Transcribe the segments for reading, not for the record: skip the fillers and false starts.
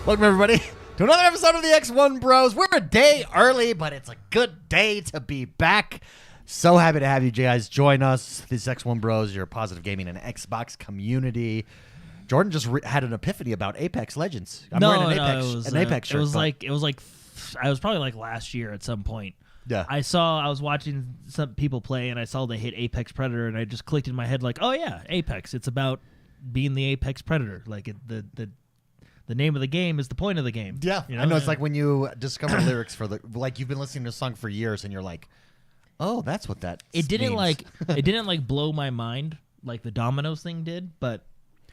Welcome, everybody, to another episode of the XoneBros. We're a day early, but it's a good day to be back. So happy to have you guys join us. This is XoneBros, your positive gaming and Xbox community. Jordan just had an epiphany about Apex Legends. I'm wearing an Apex shirt. It was like I was probably like last year at some point. Yeah. I was watching some people play, and I saw they hit Apex Predator, and I just clicked in my head like, oh yeah, Apex. It's about being the Apex Predator. Like the name of the game is the point of the game. Yeah, you know? I know. It's like when you discover lyrics for like you've been listening to a song for years, and you're like, oh, that's what that. It didn't means. it didn't blow my mind like the Dominoes thing did, but.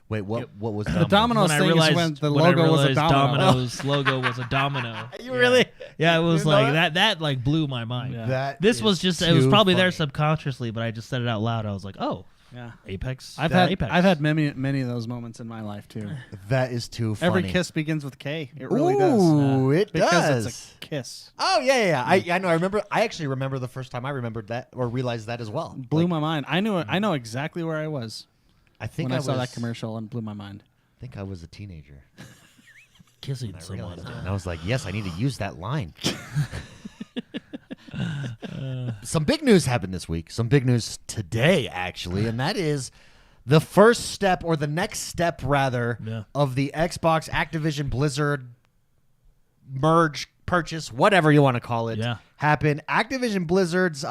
Wait, what was the Dominoes thing is when the logo was a domino. Domino's logo was a domino. You really? Yeah, it was You know like that like blew my mind. Yeah. This was just it was probably there funny. subconsciously, but I just said it out loud. I was like, oh, Yeah, Apex. I've had many of those moments in my life too. That is too funny. Every kiss begins with K. It really does. Ooh, it because does. It's a kiss. Oh yeah. I know. I actually remember the first time I remembered that or realized that as well. Blew my mind. I know exactly where I was I think when I saw that commercial and blew my mind. I think I was a teenager. Kissing I someone. realized it. And I was like, yes, I need to use that line. Some big news happened this week. Some big news today, actually, and that is the first step, or the next step, rather, of the Xbox Activision Blizzard merge, purchase, whatever you want to call it, happened. Activision Blizzard's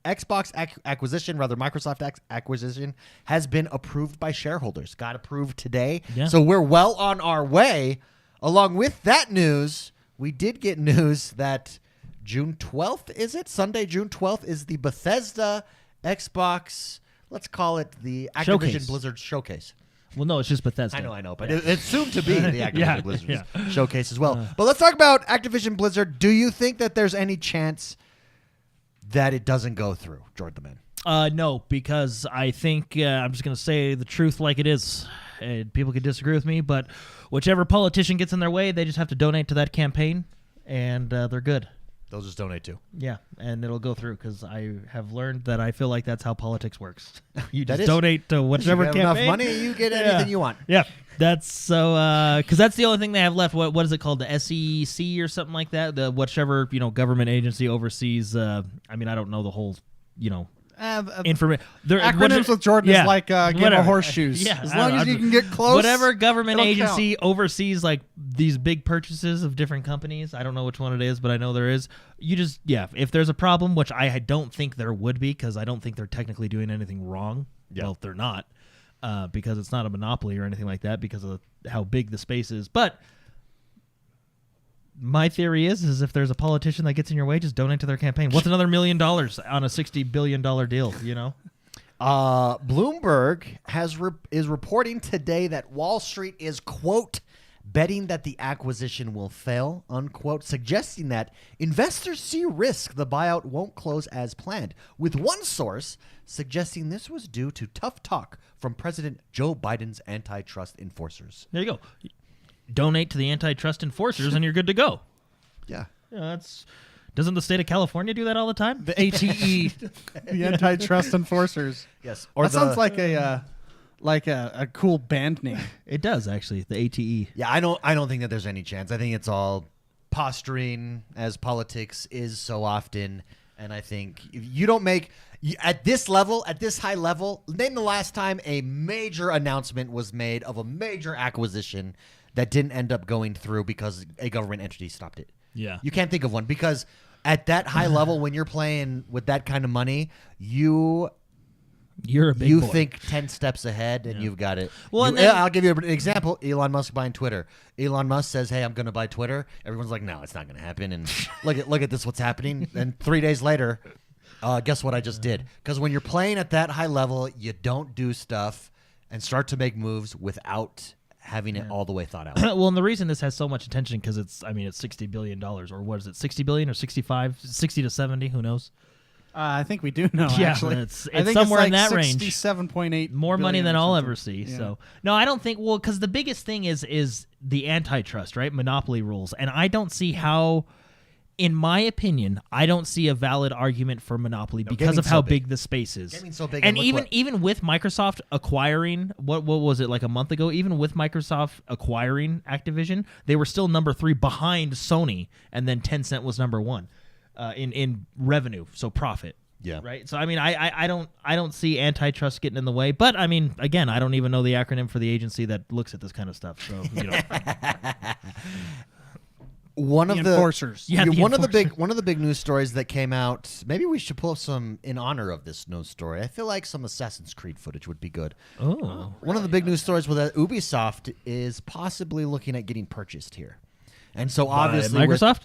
Xbox acquisition, rather Microsoft acquisition, has been approved by shareholders. Got approved today. Yeah. So we're well on our way. Along with that news, we did get news that June 12th, is it? Sunday, June 12th is the Bethesda Xbox, let's call it the Activision Showcase. Blizzard Showcase. Well, no, it's just Bethesda. I know, but it's soon to be the Activision Blizzard yeah. Showcase as well. But let's talk about Activision Blizzard. Do you think that there's any chance that it doesn't go through, Jordan the Man? No, because I think I'm just going to say the truth like it is. And people could disagree with me, but whichever politician gets in their way, they just have to donate to that campaign, and they're good. They'll just donate too. Yeah, and it'll go through because I have learned that I feel like that's how politics works. You just is. donate to whichever you have campaign. enough money, you get anything you want. Yeah, that's so because that's the only thing they have left. What is it called? The SEC or something like that? The whichever government agency oversees. I don't know the whole information. Acronyms with Jordan is like game of horseshoes. Yeah, as long as you can get close. Whatever government it'll agency count. oversees like these big purchases of different companies. I don't know which one it is, but I know there is. You just if there's a problem, which I don't think there would be, because I don't think they're technically doing anything wrong. Yeah. Well, they're not, because it's not a monopoly or anything like that because of how big the space is. But my theory is if there's a politician that gets in your way, just donate to their campaign. What's another $1 million on a $60 billion deal, Bloomberg is reporting today that Wall Street is, quote, betting that the acquisition will fail, unquote, suggesting that investors see risk the buyout won't close as planned, with one source suggesting this was due to tough talk from President Joe Biden's antitrust enforcers. There you go. Donate to the antitrust enforcers and you're good to go. Yeah. Doesn't the state of California do that all the time? The ATE, the antitrust enforcers. Yes. Or that sounds like a cool band name. It does actually. The ATE. Yeah, I don't think that there's any chance. I think it's all posturing, as politics is so often. And I think if you don't make at this level, at this high level, name the last time a major announcement was made of a major acquisition that didn't end up going through because a government entity stopped it. Yeah. You can't think of one, because at that high level, when you're playing with that kind of money, you're a big boy. think 10 steps ahead, and you've got it. Well, I'll give you an example. Elon Musk buying Twitter. Elon Musk says, hey, I'm going to buy Twitter. Everyone's like, no, it's not going to happen. And look at this, what's happening. And 3 days later, guess what I just did? Because when you're playing at that high level, you don't do stuff and start to make moves without having it all the way thought out. Well, and the reason this has so much attention because it's $60 billion, or what is it, 60 billion or 65, 60 to 70, who knows? I think we do know. Yeah, actually, it's I think somewhere it's in that range. 67.8 more money than I'll ever see. Yeah. So no, I don't think. Well, because the biggest thing is the antitrust, right? Monopoly rules, and I don't see how in my opinion, I don't see a valid argument for monopoly because gaming's of how so big. big the space is. Gaming's so big, and and look even with Microsoft acquiring what was it like a month ago? Even with Microsoft acquiring Activision, they were still number 3 behind Sony, and then Tencent was number 1 in revenue, so profit. Yeah. Right. So I mean, I don't see antitrust getting in the way, but I mean, again, I don't even know the acronym for the agency that looks at this kind of stuff. So One of the enforcers. Yeah, the one enforcer. of the big news stories that came out. Maybe we should pull some in honor of this news story. I feel like some Assassin's Creed footage would be good. Oh. One of the big news stories was that Ubisoft is possibly looking at getting purchased here, and so obviously Microsoft.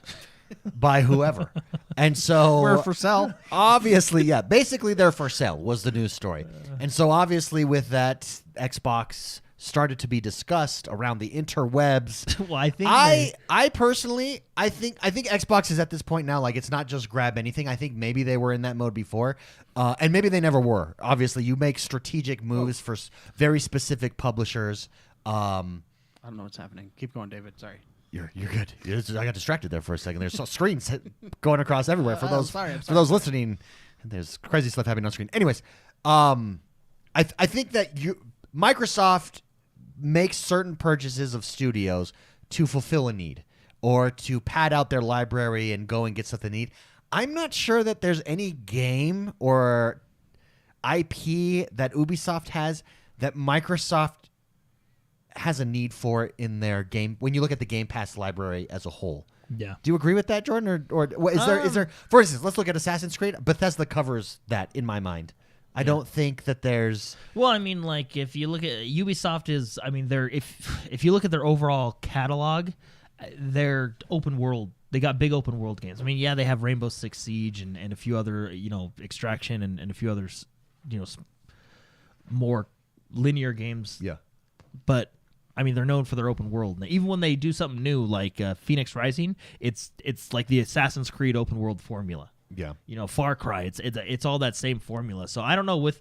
by whoever, and so We're for sale. obviously, yeah, basically they're for sale was the news story, and so obviously with that, Xbox started to be discussed around the interwebs. Well, I think I personally, I think Xbox is at this point now, like, it's not just grab anything. I think maybe they were in that mode before, and maybe they never were. Obviously, you make strategic moves for very specific publishers. I don't know what's happening. Keep going, David. Sorry. You're good. I got distracted there for a second. There's screens going across everywhere for those I'm for sorry. those listening. There's crazy stuff happening on screen. Anyways, I think that Microsoft makes certain purchases of studios to fulfill a need or to pad out their library and go and get stuff they need. I'm not sure that there's any game or IP that Ubisoft has that Microsoft has a need for in their game when you look at the Game Pass library as a whole. Yeah. Do you agree with that, Jordan? Or what, is there for instance, let's look at Assassin's Creed. Bethesda covers that in my mind. I don't think that there's Well, I mean, like if you look at Ubisoft is, I mean, they're if you look at their overall catalog, they're open world. They got big open world games. I mean, yeah, they have Rainbow Six Siege and a few other, Extraction and a few others, more linear games. Yeah. But I mean, they're known for their open world. And even when they do something new, like Phoenix Rising, it's like the Assassin's Creed open world formula. Yeah. Far Cry. It's all that same formula. So I don't know with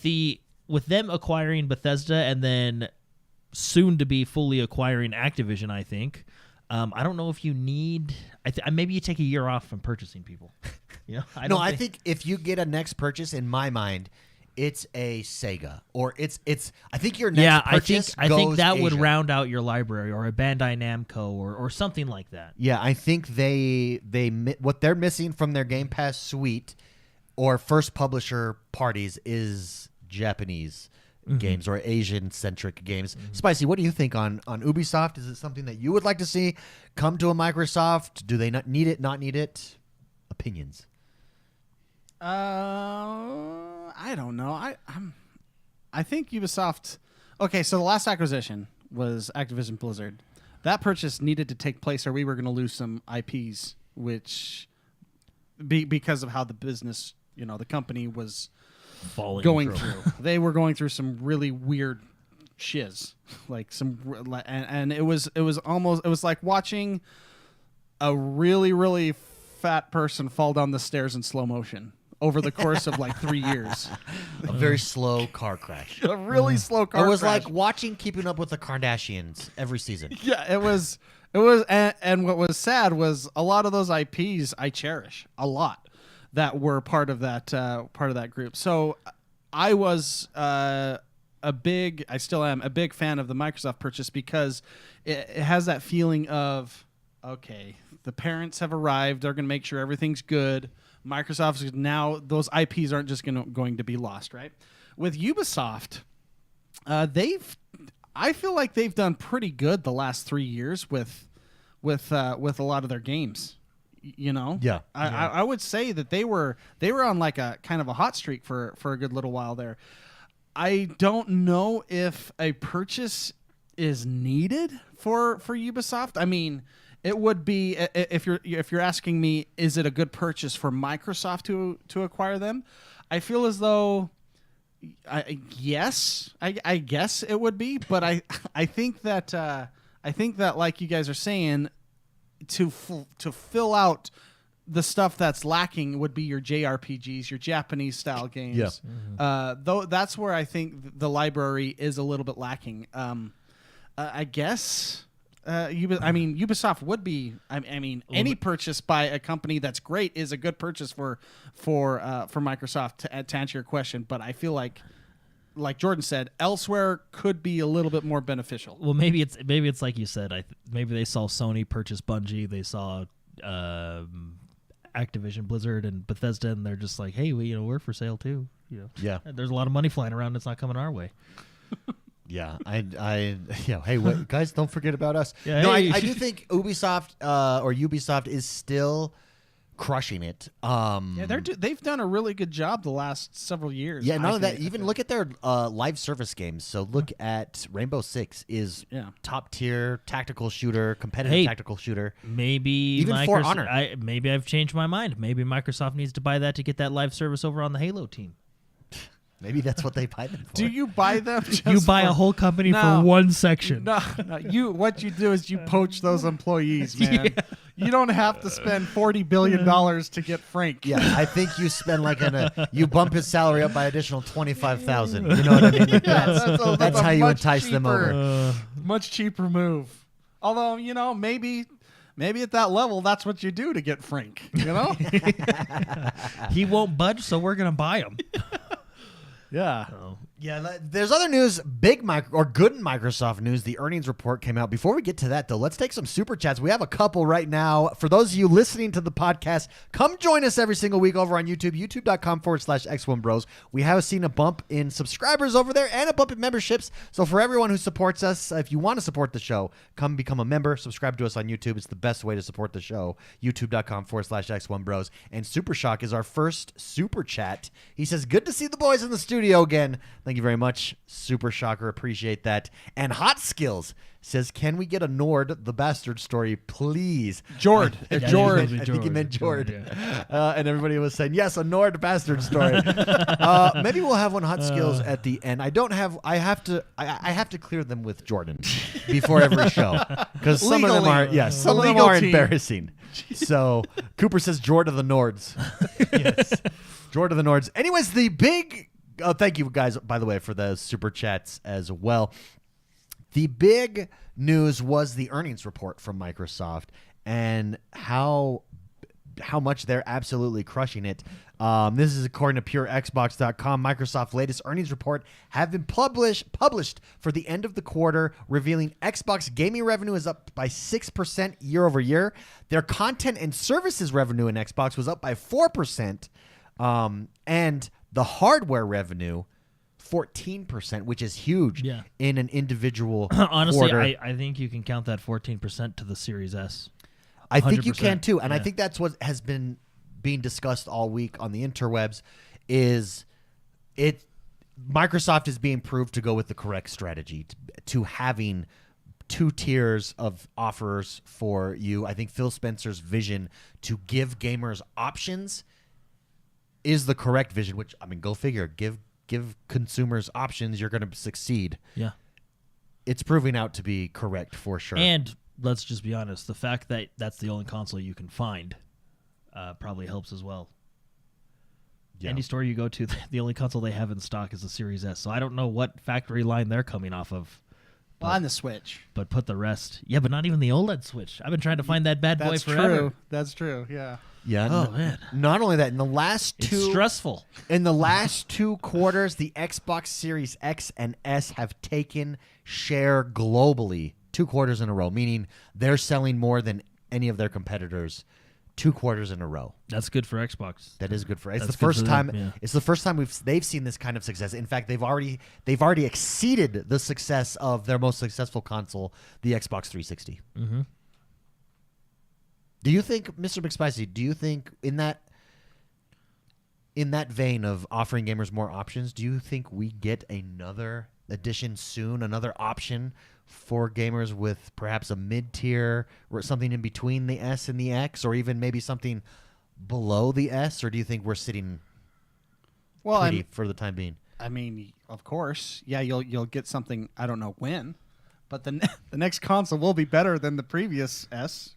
them acquiring Bethesda and then soon to be fully acquiring Activision. I think I don't know if you need. Maybe you take a year off from purchasing people. I think if you get a next purchase, in my mind, it's a Sega or it's. I think your next purchase. I think that goes would Asia. round out your library, or a Bandai Namco, or something like that. Yeah, I think they what they're missing from their Game Pass suite or first publisher parties is Japanese games or Asian centric games. Spicy, what do you think on Ubisoft? Is it something that you would like to see come to a Microsoft? Do they not need it? Not need it? Opinions. I don't know. I think Ubisoft. Okay, so the last acquisition was Activision Blizzard. That purchase needed to take place, or we were going to lose some IPs, which because of how the business, the company was Falling going through. They were going through some really weird shiz, like and it was like watching a really, really fat person fall down the stairs in slow motion over the course of like 3 years. A very slow car crash. A really slow car It was crash. like watching Keeping Up with the Kardashians every season. Yeah, it was, and what was sad was a lot of those IPs I cherish a lot that were part of that group. So I was I still am a big fan of the Microsoft purchase because it has that feeling of, okay, the parents have arrived. They're going to make sure everything's good. Microsoft is now, those IPs aren't just going to be lost, right? With Ubisoft, I feel like they've done pretty good the last 3 years with a lot of their games. Yeah. I would say that they were on like a kind of a hot streak for a good little while there. I don't know if a purchase is needed for Ubisoft. I mean, it would be, if you're asking me, is it a good purchase for Microsoft to acquire them? I feel as though, yes, I guess it would be, but I think that like you guys are saying, to fill out the stuff that's lacking would be your JRPGs, your Japanese style games. Yeah. Though that's where I think the library is a little bit lacking. I guess. Ubisoft would be. Any purchase by a company that's great is a good purchase for Microsoft. To answer your question, but I feel like Jordan said, elsewhere could be a little bit more beneficial. Well, maybe it's like you said. Maybe they saw Sony purchase Bungie. They saw Activision Blizzard and Bethesda, and they're just like, hey, we're for sale too. Yeah. There's a lot of money flying around. It's not coming our way. Yeah, hey, wait, guys, don't forget about us. Yeah, no, hey. I do think Ubisoft is still crushing it. They've done a really good job the last several years. Yeah, none of that. Even look at their live service games. So look at Rainbow Six is top tier tactical shooter, competitive tactical shooter. Maybe even For Honor. Maybe I've changed my mind. Maybe Microsoft needs to buy that to get that live service over on the Halo team. Maybe that's what they buy them for. Do you buy them? You buy a whole company for one section. No. What you do is you poach those employees, man. Yeah. You don't have to spend $40 billion to get Frank. Yeah, I think you spend you bump his salary up by additional $25,000. You know what I mean? That's how you entice them over. Much cheaper move. Although maybe at that level, that's what you do to get Frank. He won't budge, so we're gonna buy him. Yeah. Yeah, there's other news, good Microsoft news. The earnings report came out. Before we get to that, though, let's take some super chats. We have a couple right now. For those of you listening to the podcast, come join us every single week over on YouTube, youtube.com/XoneBros. We have seen a bump in subscribers over there and a bump in memberships. So for everyone who supports us, if you want to support the show, come become a member. Subscribe to us on YouTube. It's the best way to support the show, youtube.com/XoneBros. And Super Shock is our first super chat. He says, good to see the boys in the studio again. Thank you very much, Super Shocker. Appreciate that. And Hot Skills says, can we get a Nord the Bastard story, please? Jord. I think he meant Jord. Yeah. And everybody was saying, yes, a Nord Bastard story. Maybe we'll have one Hot Skills at the end. I have to clear them with Jordan before every show. Because some of them are embarrassing. So Cooper says Jord of the Nords. Yes. Jord of the Nords. Anyways, the big... thank you guys, by the way, for the super chats as well. The big news was the earnings report from Microsoft and how much they're absolutely crushing it. This is according to PureXbox.com. Microsoft's latest earnings report have been published for the end of the quarter, revealing Xbox gaming revenue is up by 6% year over year. Their content and services revenue in Xbox was up by 4%. And the hardware revenue, 14%, which is huge in an individual Honestly, quarter. I think you can count that 14% to the Series S. 100%. I think you can too. And I think that's what has been being discussed all week on the interwebs is Microsoft is being proved to go with the correct strategy to having two tiers of offers for you. I think Phil Spencer's vision to give gamers options is the correct vision, which, go figure. Give consumers options, you're going to succeed. Yeah. It's proving out to be correct for sure. And let's just be honest, the fact that that's the only console you can find probably helps as well. Yeah. Any store you go to, the only console they have in stock is the Series S. So I don't know what factory line they're coming off of. On the Switch. But put the rest. Yeah, but not even the OLED Switch. I've been trying to find that bad boy forever. That's true, yeah. Yeah. Oh, man. Not only that, in the last it's stressful. In the last 2 quarters, the Xbox Series X and S have taken share globally 2 quarters in a row, meaning they're selling more than any of their competitors 2 quarters in a row. That's good for Xbox. That is good for. It's the first time. Yeah. It's the first time they've seen this kind of success. In fact, they've already exceeded the success of their most successful console, the Xbox 360. Mm-hmm. Do you think, Mr. McSpicy? Do you think in that vein of offering gamers more options, do you think we get another edition soon, another option for gamers with perhaps a mid-tier or something in between the S and the X, or even maybe something below the S? Or do you think we're sitting pretty for the time being? Of course, yeah. You'll get something. I don't know when, but the next console will be better than the previous S.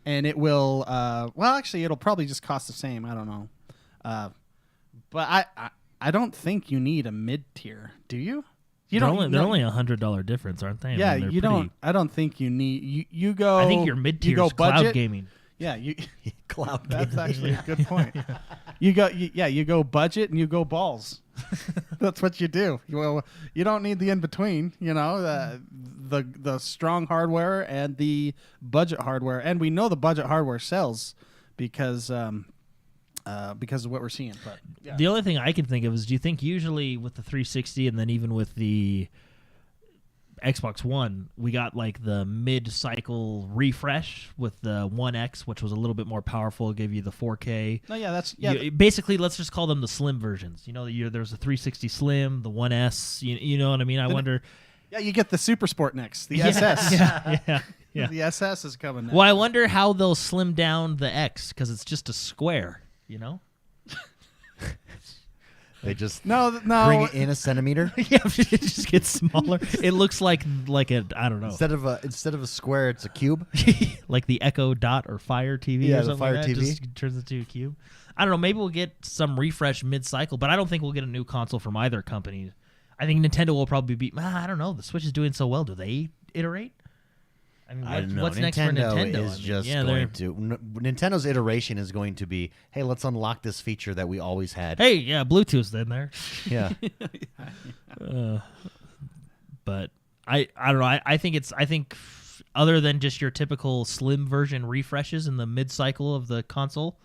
And it will, actually, it'll probably just cost the same. I don't know. But I don't think you need a mid-tier, do you? You they're don't. only $100 difference, aren't they? Yeah, I mean, you don't. I don't think you need. You go. I think your mid-tier is cloud gaming. Yeah, you Cloud. That's actually a good point. You go budget and you go balls. That's what you do. You don't need the in between. You know, the strong hardware and the budget hardware, and we know the budget hardware sells because of what we're seeing. But yeah. The only thing I can think of is, do you think usually with the 360 and then even with the Xbox One, we got like the mid-cycle refresh with the One X, which was a little bit more powerful, gave you the 4K. No, yeah, basically, let's just call them the slim versions. You know, there's a 360 Slim, the One S. You know what I mean? I wonder. Yeah, you get the Super Sport next, the SS. Yeah. The SS is coming next. Well, I wonder how they'll slim down the X because it's just a square. You know. They just no bring it in a centimeter. Yeah, it just gets smaller. It looks like a, I don't know. Instead of a square, it's a cube. Like the Echo Dot or Fire TV. Yeah, or something the Fire like that. TV just turns into a cube. I don't know. Maybe we'll get some refresh mid-cycle, but I don't think we'll get a new console from either company. I think Nintendo will probably be. I don't know. The Switch is doing so well. Do they iterate? I mean, I don't know. what's Nintendo next for Nintendo? is just going to. Nintendo's iteration is going to be, hey, let's unlock this feature that we always had. Hey, yeah, Bluetooth's in there. Yeah. But I don't know. I think other than just your typical slim version refreshes in the mid-cycle of the console,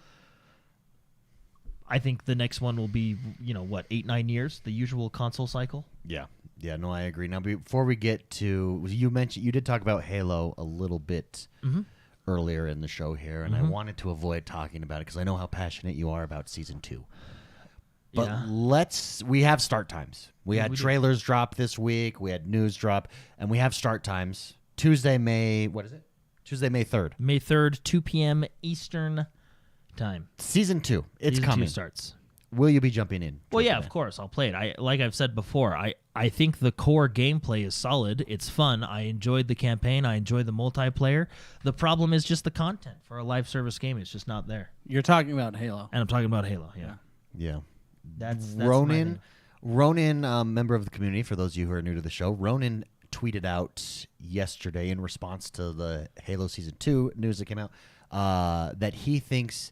I think the next one will be 8-9 years, the usual console cycle. Yeah. Yeah, no, I agree. Now, before we get to, you did talk about Halo a little bit earlier in the show here, and I wanted to avoid talking about it because I know how passionate you are about Season 2. But we have start times. We had trailers drop this week, we had news drop, and we have start times. Tuesday, May 3rd. May 3rd, 2 p.m. Eastern time. Season 2, it's Season coming. 2 starts. Will you be jumping in? Well, yeah, of course. I'll play it. Like I've said before, I think the core gameplay is solid. It's fun. I enjoyed the campaign. I enjoyed the multiplayer. The problem is just the content for a live service game. It's just not there. You're talking about Halo. And I'm talking about Halo, yeah. Yeah. That's Ronan, member of the community, for those of you who are new to the show, Ronan tweeted out yesterday in response to the Halo Season 2 news that came out that he thinks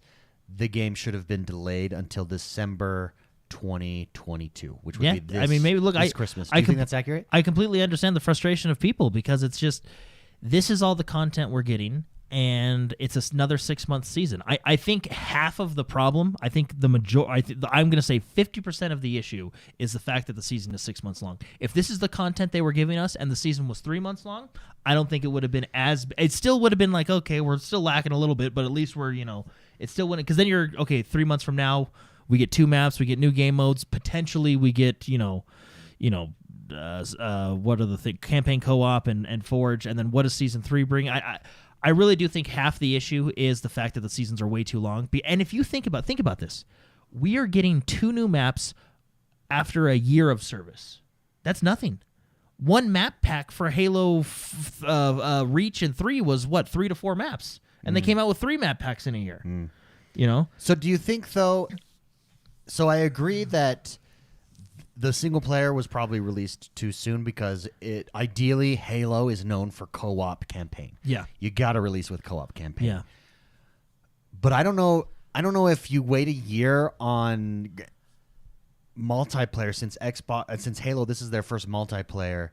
the game should have been delayed until December 2022, which would be this Christmas. Do you think that's accurate? I completely understand the frustration of people because it's just, this is all the content we're getting, and it's another 6-month season. I think half of the problem, I think I'm going to say 50% of the issue is the fact that the season is 6 months long. If this is the content they were giving us and the season was 3 months long, I don't think it would have been it still would have been like, okay, we're still lacking a little bit, but at least we're, it still wouldn't, because then you're, okay, 3 months from now, we get 2 maps, we get new game modes, potentially we get, what are the things, campaign co-op and Forge, and then what does Season 3 bring? I really do think half the issue is the fact that the seasons are way too long. And if you think about this, we are getting 2 new maps after a year of service. That's nothing. One map pack for Halo Reach and 3 was 3 to 4 maps, and they came out with 3 map packs in a year. So do you think though? So I agree that the single player was probably released too soon because ideally Halo is known for co-op campaign. Yeah, you got to release with co-op campaign. Yeah, but I don't know if you wait a year on multiplayer since Halo, this is their first multiplayer,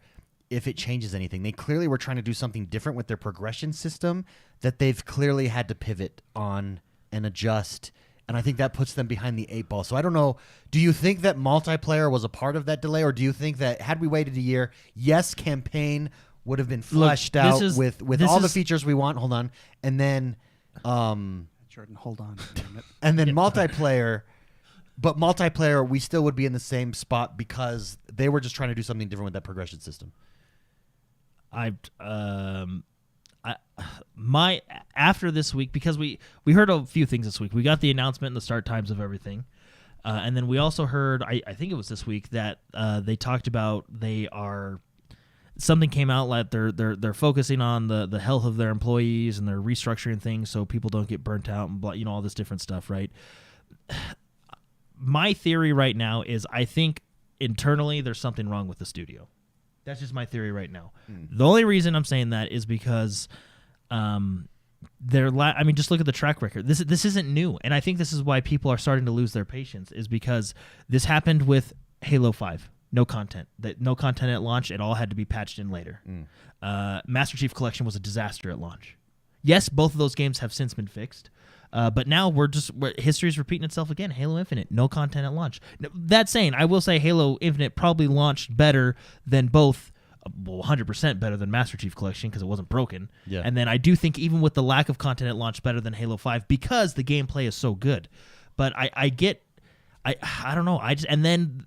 if it changes anything. They clearly were trying to do something different with their progression system that they've clearly had to pivot on and adjust, and I think that puts them behind the 8 ball. So I don't know, do you think that multiplayer was a part of that delay, or do you think that had we waited a year, yes, campaign would have been fleshed out with all the features we want, hold on, and then Jordan, hold on a minute. And then multiplayer, but multiplayer, we still would be in the same spot because they were just trying to do something different with that progression system. After this week, because we heard a few things this week. We got the announcement and the start times of everything, and then we also heard, I think it was this week, that they talked about something came out like they're focusing on the health of their employees and they're restructuring things so people don't get burnt out and all this different stuff, right? My theory right now is I think internally there's something wrong with the studio. That's just my theory right now. The only reason I'm saying that is because just look at the track record. This isn't new, and I think this is why people are starting to lose their patience, is because this happened with Halo 5. No content at launch. It all had to be patched in later. Master Chief Collection was a disaster at launch. Yes, both of those games have since been fixed, but now history is repeating itself again. Halo Infinite, no content at launch. That saying, I will say Halo Infinite probably launched better than both. 100% better than Master Chief Collection because it wasn't broken. Yeah. And then I do think even with the lack of content at launch, better than Halo 5 because the gameplay is so good. But I don't know. And then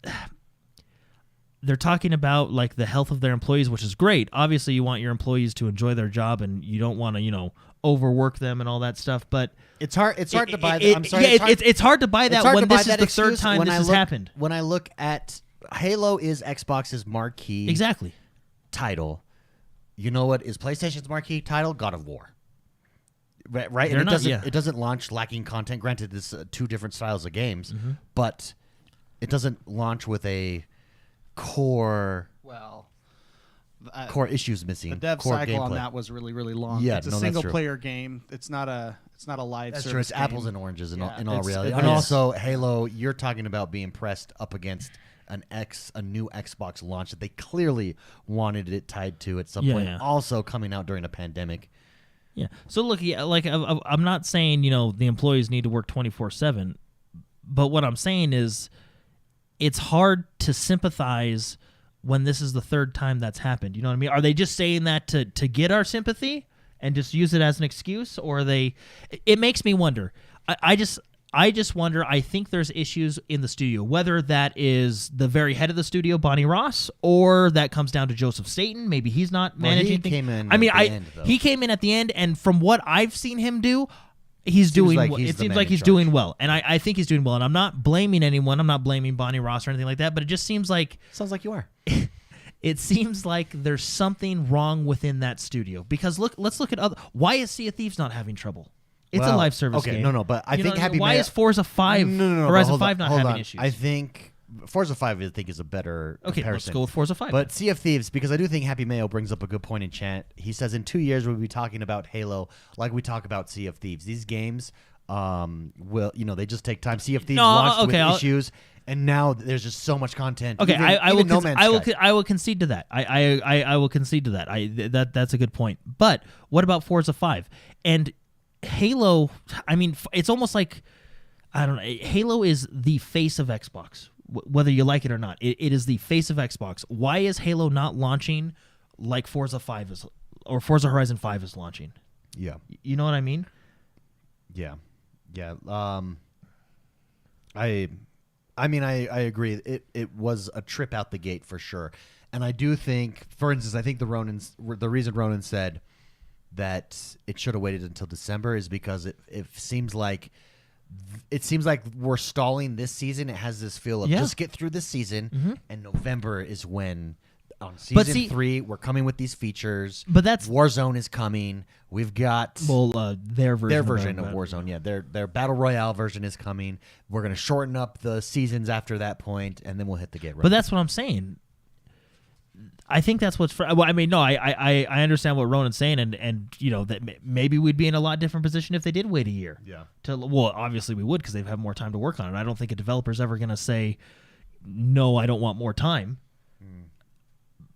they're talking about like the health of their employees, which is great. Obviously, you want your employees to enjoy their job and you don't want to, overwork them and all that stuff. But it's hard to buy that. I'm sorry. It's hard to buy that when this is the third time this has happened. When I look at Halo is Xbox's marquee title. You know what is PlayStation's marquee title? God of War. Right? And it doesn't launch lacking content. Granted, it's two different styles of games, but it doesn't launch with a core issues missing. The dev core cycle gameplay on that was really, really long. Yeah, it's a single player game. It's not a live That's service true. It's game. apples and oranges in all reality. It And is. also, Halo, you're talking about being pressed up against a new Xbox launch that they clearly wanted it tied to at some point. Yeah. Also coming out during a pandemic. Yeah. So look, I'm not saying the employees need to work 24/7, but what I'm saying is, it's hard to sympathize when this is the third time that's happened. You know what I mean? Are they just saying that to get our sympathy and just use it as an excuse, or are they? It makes me wonder. I just wonder. I think there's issues in the studio, whether that is the very head of the studio, Bonnie Ross, or that comes down to Joseph Staten. Maybe he's not managing things. He came in at the end, and from what I've seen him do, it seems like he's doing well, and I think he's doing well. And I'm not blaming anyone. I'm not blaming Bonnie Ross or anything like that. But it just seems like you are. It seems like there's something wrong within that studio, because let's look at why is Sea of Thieves not having trouble? It's a live service game. No, but I think why is Forza 5 Horizon 5 not having issues? I think Forza 5 is a better comparison. Let's go with Forza 5. But Sea of Thieves, because I do think Happy Mayo brings up a good point in chat. He says in 2 years we'll be talking about Halo like we talk about Sea of Thieves. These games they just take time. Sea of Thieves launched with issues, and now there's just so much content. Okay, I will concede to that. I will concede to that. That's a good point. But what about Forza 5 and Halo? I mean, it's almost like, I don't know. Halo is the face of Xbox, whether you like it or not. It is the face of Xbox. Why is Halo not launching like Forza 5 is, or Forza Horizon 5 is launching? Yeah, you know what I mean. Yeah. I agree. It was a trip out the gate for sure, and I do think, for instance, the reason Ronan said that it should have waited until December is because it seems like we're stalling this season. It has this feel of just get through this season, and November is when on season 3 we're coming with these features. But that's Warzone is coming. We've got their version of Warzone. Yeah, their battle royale version is coming. We're gonna shorten up the seasons after that point, and then we'll hit the gate. But that's what I'm saying. I think that's what's. I understand what Ronan's saying, and that maybe we'd be in a lot different position if they did wait a year. Yeah. Obviously we would, because they'd have more time to work on it. I don't think a developer's ever gonna say, no, I don't want more time.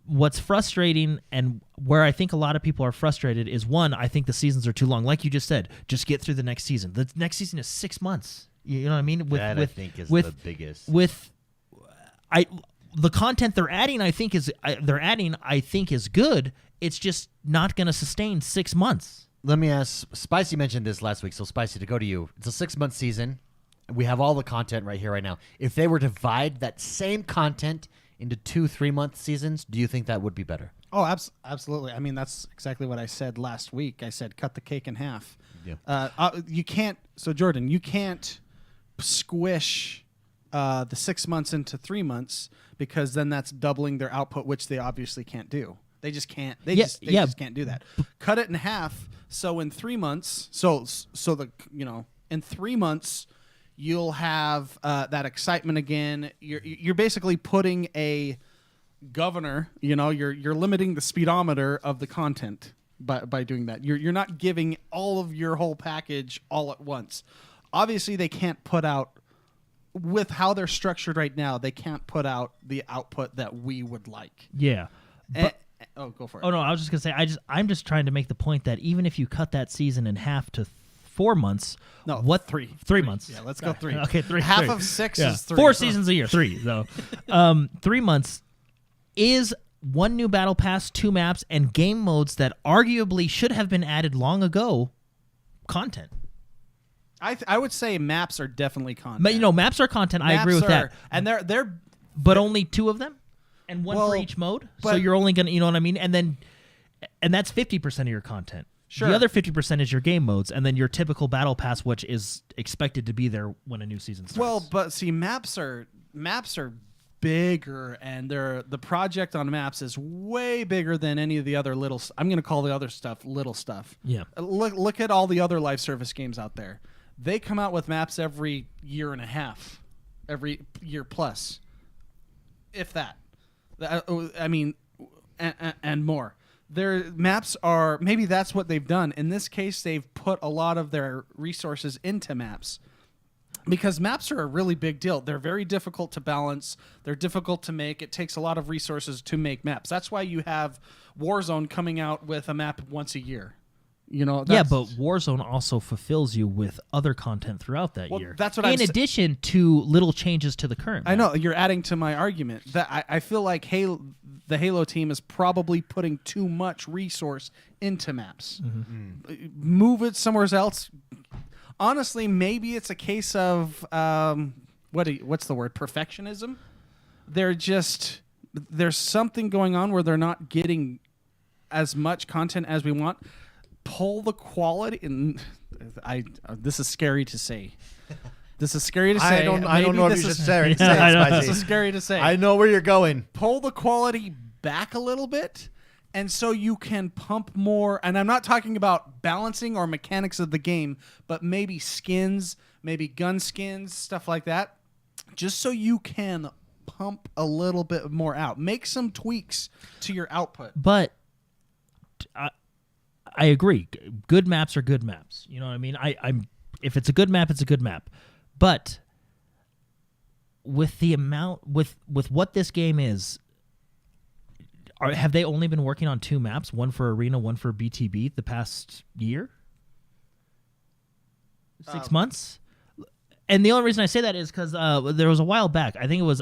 What's frustrating, and where I think a lot of people are frustrated, is one, I think the seasons are too long. Like you just said, just get through the next season. The next season is 6 months. You know what I mean? I think is the biggest. The content they're adding, I think is good. It's just not going to sustain 6 months. Let me ask. Spicy mentioned this last week, so Spicy, to go to you. It's a 6-month season. We have all the content right here, right now. If they were to divide that same content into 2-3-month seasons, do you think that would be better? Oh, absolutely. I mean, that's exactly what I said last week. I said cut the cake in half. Yeah. You can't. So Jordan, you can't squish the 6 months into 3 months, because then that's doubling their output, which they obviously can't do. They just can't. They just can't do that. Cut it in half. So in 3 months, in 3 months, you'll have that excitement again. You're basically putting a governor. You're limiting the speedometer of the content by doing that. You're not giving all of your whole package all at once. Obviously, they can't put out, with how they're structured right now, they can't put out the output that we would like. Yeah. But, go for it. Oh no, I was just gonna say I'm just trying to make the point that even if you cut that season in half to 4 months, no, what 3 months? Yeah, let's go 3. Okay, 3. Half 3. of 6 yeah. is 3. 4 seasons a year, 3 though. 3 months is 1 new battle pass, 2 maps, and game modes that arguably should have been added long ago. Content. I would say maps are definitely content. But maps are content. I agree with that. And they're but only 2 of them, and 1 for each mode. So you're only gonna, you know what I mean? And that's 50% of your content. Sure. The other 50% is your game modes, and then your typical battle pass, which is expected to be there when a new season starts. Well, but see, maps are bigger, and the project on maps is way bigger than any of the other little. I'm going to call the other stuff little stuff. Yeah. Look at all the other live service games out there. They come out with maps every year and a half, every year plus, if that. I mean, and more. Their maps are, maybe that's what they've done. In this case, they've put a lot of their resources into maps, because maps are a really big deal. They're very difficult to balance. They're difficult to make. It takes a lot of resources to make maps. That's why you have Warzone coming out with a map once a year. Yeah, but Warzone also fulfills you with other content throughout that year. That's what in addition to little changes to the current map. I know, you're adding to my argument. That I feel like the Halo team is probably putting too much resource into maps. Mm-hmm. Move it somewhere else. Honestly, maybe it's a case of what's the word? Perfectionism. There's something going on where they're not getting as much content as we want. Pull the quality, and this is scary to say. This is scary to say. I don't know if you should say it. This is scary to say. I know where you're going. Pull the quality back a little bit, and so you can pump more. And I'm not talking about balancing or mechanics of the game, but maybe skins, maybe gun skins, stuff like that, just so you can pump a little bit more out. Make some tweaks to your output. But I agree. Good maps are good maps. You know what I mean? If it's a good map, it's a good map. But with the amount, with what this game is, have they only been working on 2 maps, one for Arena, one for BTB, the past year? 6 months? And the only reason I say that is because there was a while back. It was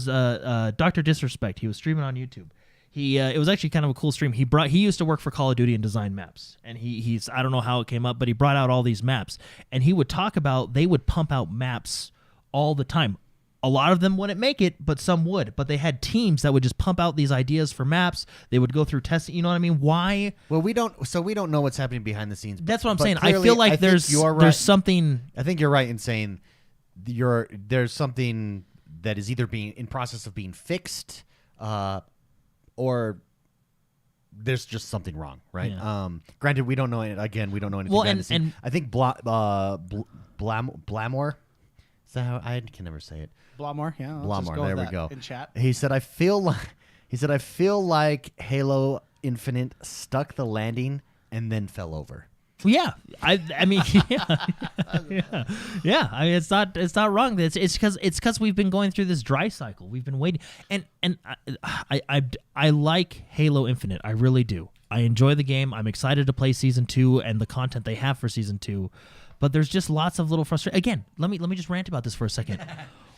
Dr. Disrespect. He was streaming on YouTube. It was actually kind of a cool stream. He used to work for Call of Duty and design maps, and he's I don't know how it came up, but he brought out all these maps, and he would talk about they would pump out maps all the time. A lot of them wouldn't make it, but some would. But they had teams that would just pump out these ideas for maps. They would go through testing. You know what I mean? Why? Well, we don't know what's happening behind the scenes. That's what I'm but saying. clearly, I feel like there's something. I think you're right in saying there's something that is either being in process of being fixed, or there's just something wrong, right? Yeah. Granted, we don't know it. Again, we don't know anything. Well, behind the scenes. and I think Blamore. Is that how I can never say it? Blamore, yeah. Blamore, there we go. In chat, he said, "I feel like Halo Infinite stuck the landing and then fell over." Yeah, I mean, yeah. I mean, it's not wrong. It's because we've been going through this dry cycle. We've been waiting, and I like Halo Infinite. I really do. I enjoy the game. I'm excited to play Season 2 and the content they have for Season 2. But there's just lots of little frustration. Again, let me just rant about this for a second.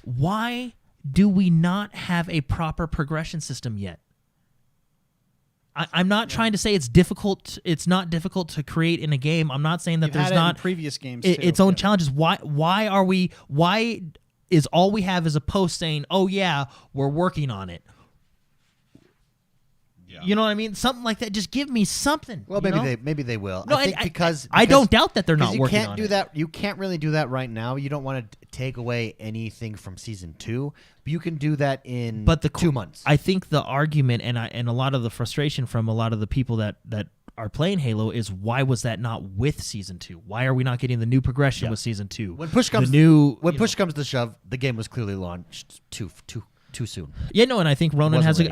Why do we not have a proper progression system yet? I'm not trying to say it's difficult. It's not difficult to create in a game. I'm not saying that there's not in previous games its own challenges. Why is all we have is a post saying, "Oh yeah, we're working on it." Yeah. You know what I mean? Something like that. Just give me something. Well, maybe they will. No, I think because I don't doubt that they're not working on it. You can't do that. You can't really do that right now. You don't want to take away anything from Season 2, but you can do that in 2 months. I think the argument and a lot of the frustration from a lot of the people that are playing Halo is, why was that not with Season 2? Why are we not getting the new progression with Season 2? When push comes to shove, the game was clearly launched too too soon. Yeah, no, and I think Ronan Wasn't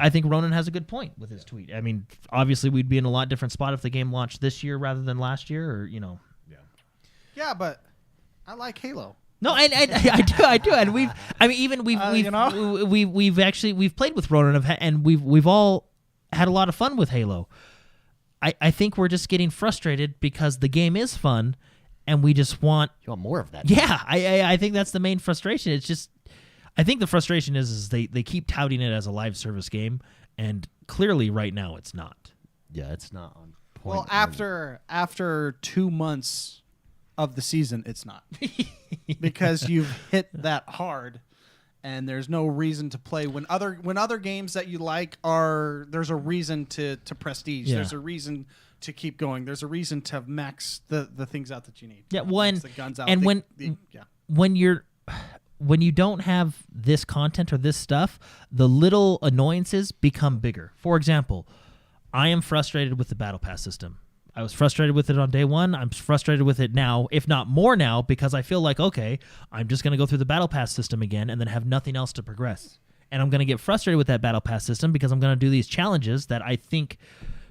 has a good point with his tweet. I mean, obviously we'd be in a lot different spot if the game launched this year rather than last year, or Yeah, but I like Halo. No, and I do, and we've played with Ronan and we've all had a lot of fun with Halo. I think we're just getting frustrated because the game is fun, and we just want more of that. Yeah, I think that's the main frustration. It's just, I think the frustration is they keep touting it as a live service game, and clearly right now it's not. Yeah, it's not on point. Well, after 2 months of the season, it's not. Because you've hit that hard, and there's no reason to play when other games that you like there's a reason to prestige. Yeah. There's a reason to keep going. There's a reason to max the things out that you need. Yeah, Max the guns out. And when you don't have this content or this stuff, the little annoyances become bigger. For example, I am frustrated with the Battle Pass system. I was frustrated with it on day one. I'm frustrated with it now, if not more now, because I feel like, okay, I'm just going to go through the Battle Pass system again and then have nothing else to progress. And I'm going to get frustrated with that Battle Pass system because I'm going to do these challenges that I think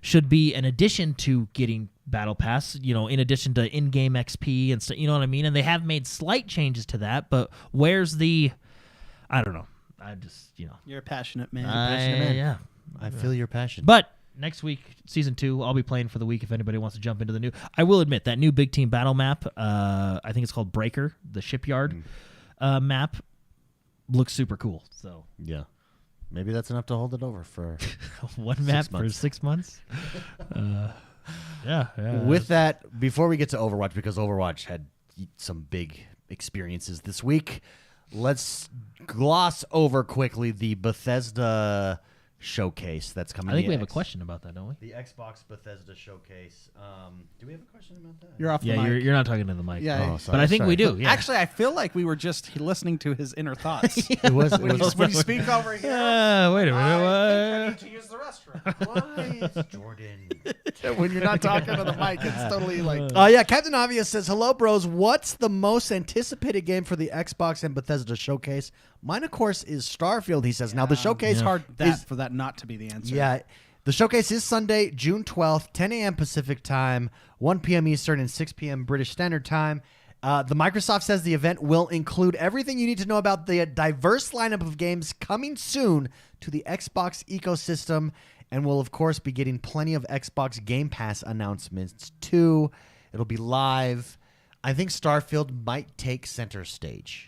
should be an addition to getting Battle Pass, in addition to in-game XP and stuff, you know what I mean? And they have made slight changes to that, but where's I don't know. I just, You're a passionate man. Yeah. I feel your passion. But next week, Season 2, I'll be playing for the week if anybody wants to jump into the new. I will admit, that new Big Team Battle map, I think it's called Breaker, the shipyard map, looks super cool. So yeah. Maybe that's enough to hold it over for one map for 6 months. Yeah. With that, before we get to Overwatch, because Overwatch had some big experiences this week, let's gloss over quickly the Bethesda showcase that's coming. I think we have a question about that, don't we? The Xbox Bethesda showcase. Do we have a question about that? You're off the mic. You're not talking to the mic. Yeah. Oh, sorry, but I think we do. Yeah. Actually, I feel like we were just listening to his inner thoughts. It was. when you speak over here. Wait a minute. I need to use the restroom. Why, Jordan? When you're not talking to the mic, it's totally like. Yeah, Captain Obvious says, "Hello, bros. What's the most anticipated game for the Xbox and Bethesda showcase? Mine, of course, is Starfield." He says. Now the showcase for that not to be the answer. Yeah, the showcase is Sunday, June 12th, 10 a.m. Pacific time, 1 p.m. Eastern, and 6 p.m. British Standard Time. The Microsoft says the event will include everything you need to know about the diverse lineup of games coming soon to the Xbox ecosystem, and we'll, of course, be getting plenty of Xbox Game Pass announcements, too. It'll be live. I think Starfield might take center stage.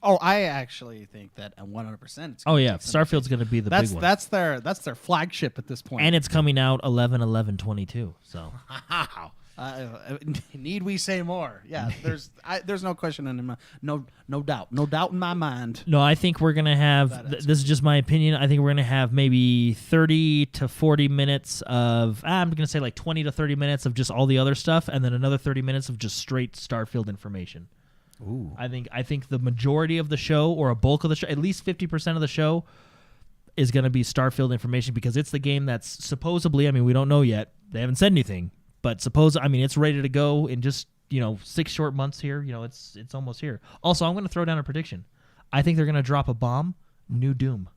Oh, I actually think that 100%. Oh yeah, Starfield's going to be the big one. That's their flagship at this point. And it's coming out 11/11/22. So need we say more? Yeah, there's no question in my no doubt in my mind. No, I think we're going to have. This is just my opinion. I think we're going to have maybe 30 to 40 minutes of. I'm going to say like 20 to 30 minutes of just all the other stuff, and then another 30 minutes of just straight Starfield information. Ooh. I think the majority of the show, or a bulk of the show, at least 50% of the show, is going to be Starfield information because it's the game that's supposedly, we don't know yet. They haven't said anything, but it's ready to go in just 6 short months here. It's almost here. Also, I'm going to throw down a prediction. I think they're going to drop a bomb. New Doom.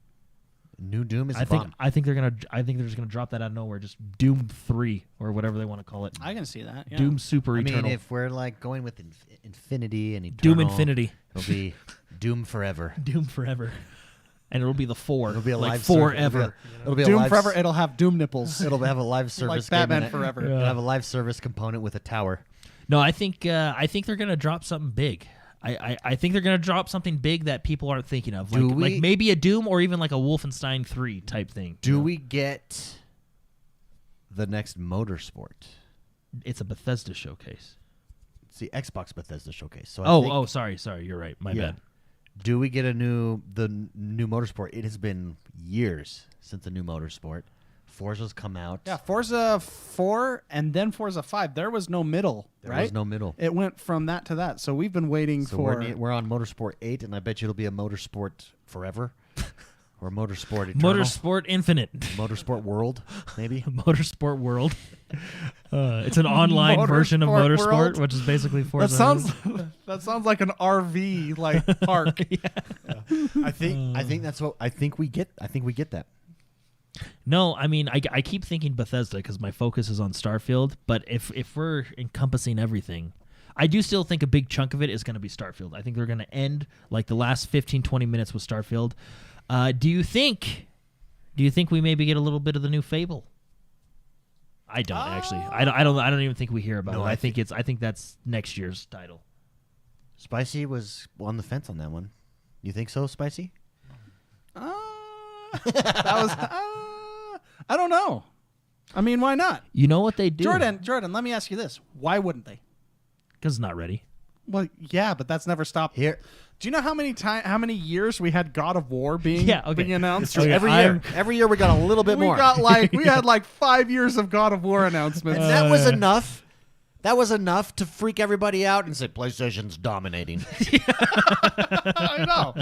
New Doom is a bomb. I think they're just gonna drop that out of nowhere. Just Doom 3 or whatever they want to call it. I can see that. Yeah. Doom Super Eternal. If we're like going with Infinity and Eternal, Doom Infinity. It'll be Doom Forever. Doom Forever. And it'll be the 4. It'll be a live forever. It'll be a Doom live Forever. It'll have Doom nipples. It'll have a live service like game Batman in it. Forever. It'll have a live service component with a tower. No, I think they're gonna drop something big. I think they're gonna drop something big that people aren't thinking of, like maybe a Doom or even like a Wolfenstein 3 type thing. Do we get the next Motorsport? It's a Bethesda showcase. It's the Xbox Bethesda showcase. So sorry, you're right. My bad. Do we get the new Motorsport? It has been years since the new Motorsport. Forza's come out. Yeah, Forza 4 and then Forza 5. There was no middle, right? There was no middle. It went from that to that. So we've been waiting for... We're on Motorsport 8, and I bet you it'll be a Motorsport forever. Or Motorsport Eternal. Motorsport Infinite. Motorsport World, maybe. Motorsport World. It's an online version of Motorsport Motorsport, World? which is basically Forza. That sounds like an RV like park. I think that's what I think we get. I think we get that. No, I mean, I keep thinking Bethesda because my focus is on Starfield. But if we're encompassing everything, I do still think a big chunk of it is going to be Starfield. I think they're going to end like the last 15, 20 minutes with Starfield. Do you think we maybe get a little bit of the new Fable? I don't actually. I don't even think we hear about it. I think that's next year's title. Spicy was on the fence on that one. You think so, Spicy? That was. I don't know. I mean, why not? You know what they do, Jordan, let me ask you this: why wouldn't they? Because it's not ready. Well, yeah, but that's never stopped. Here. Do you know how many years we had God of War being announced? Okay, every year we got a little bit more. We had like 5 years of God of War announcements. And that was enough. That was enough to freak everybody out and say PlayStation's dominating. I know.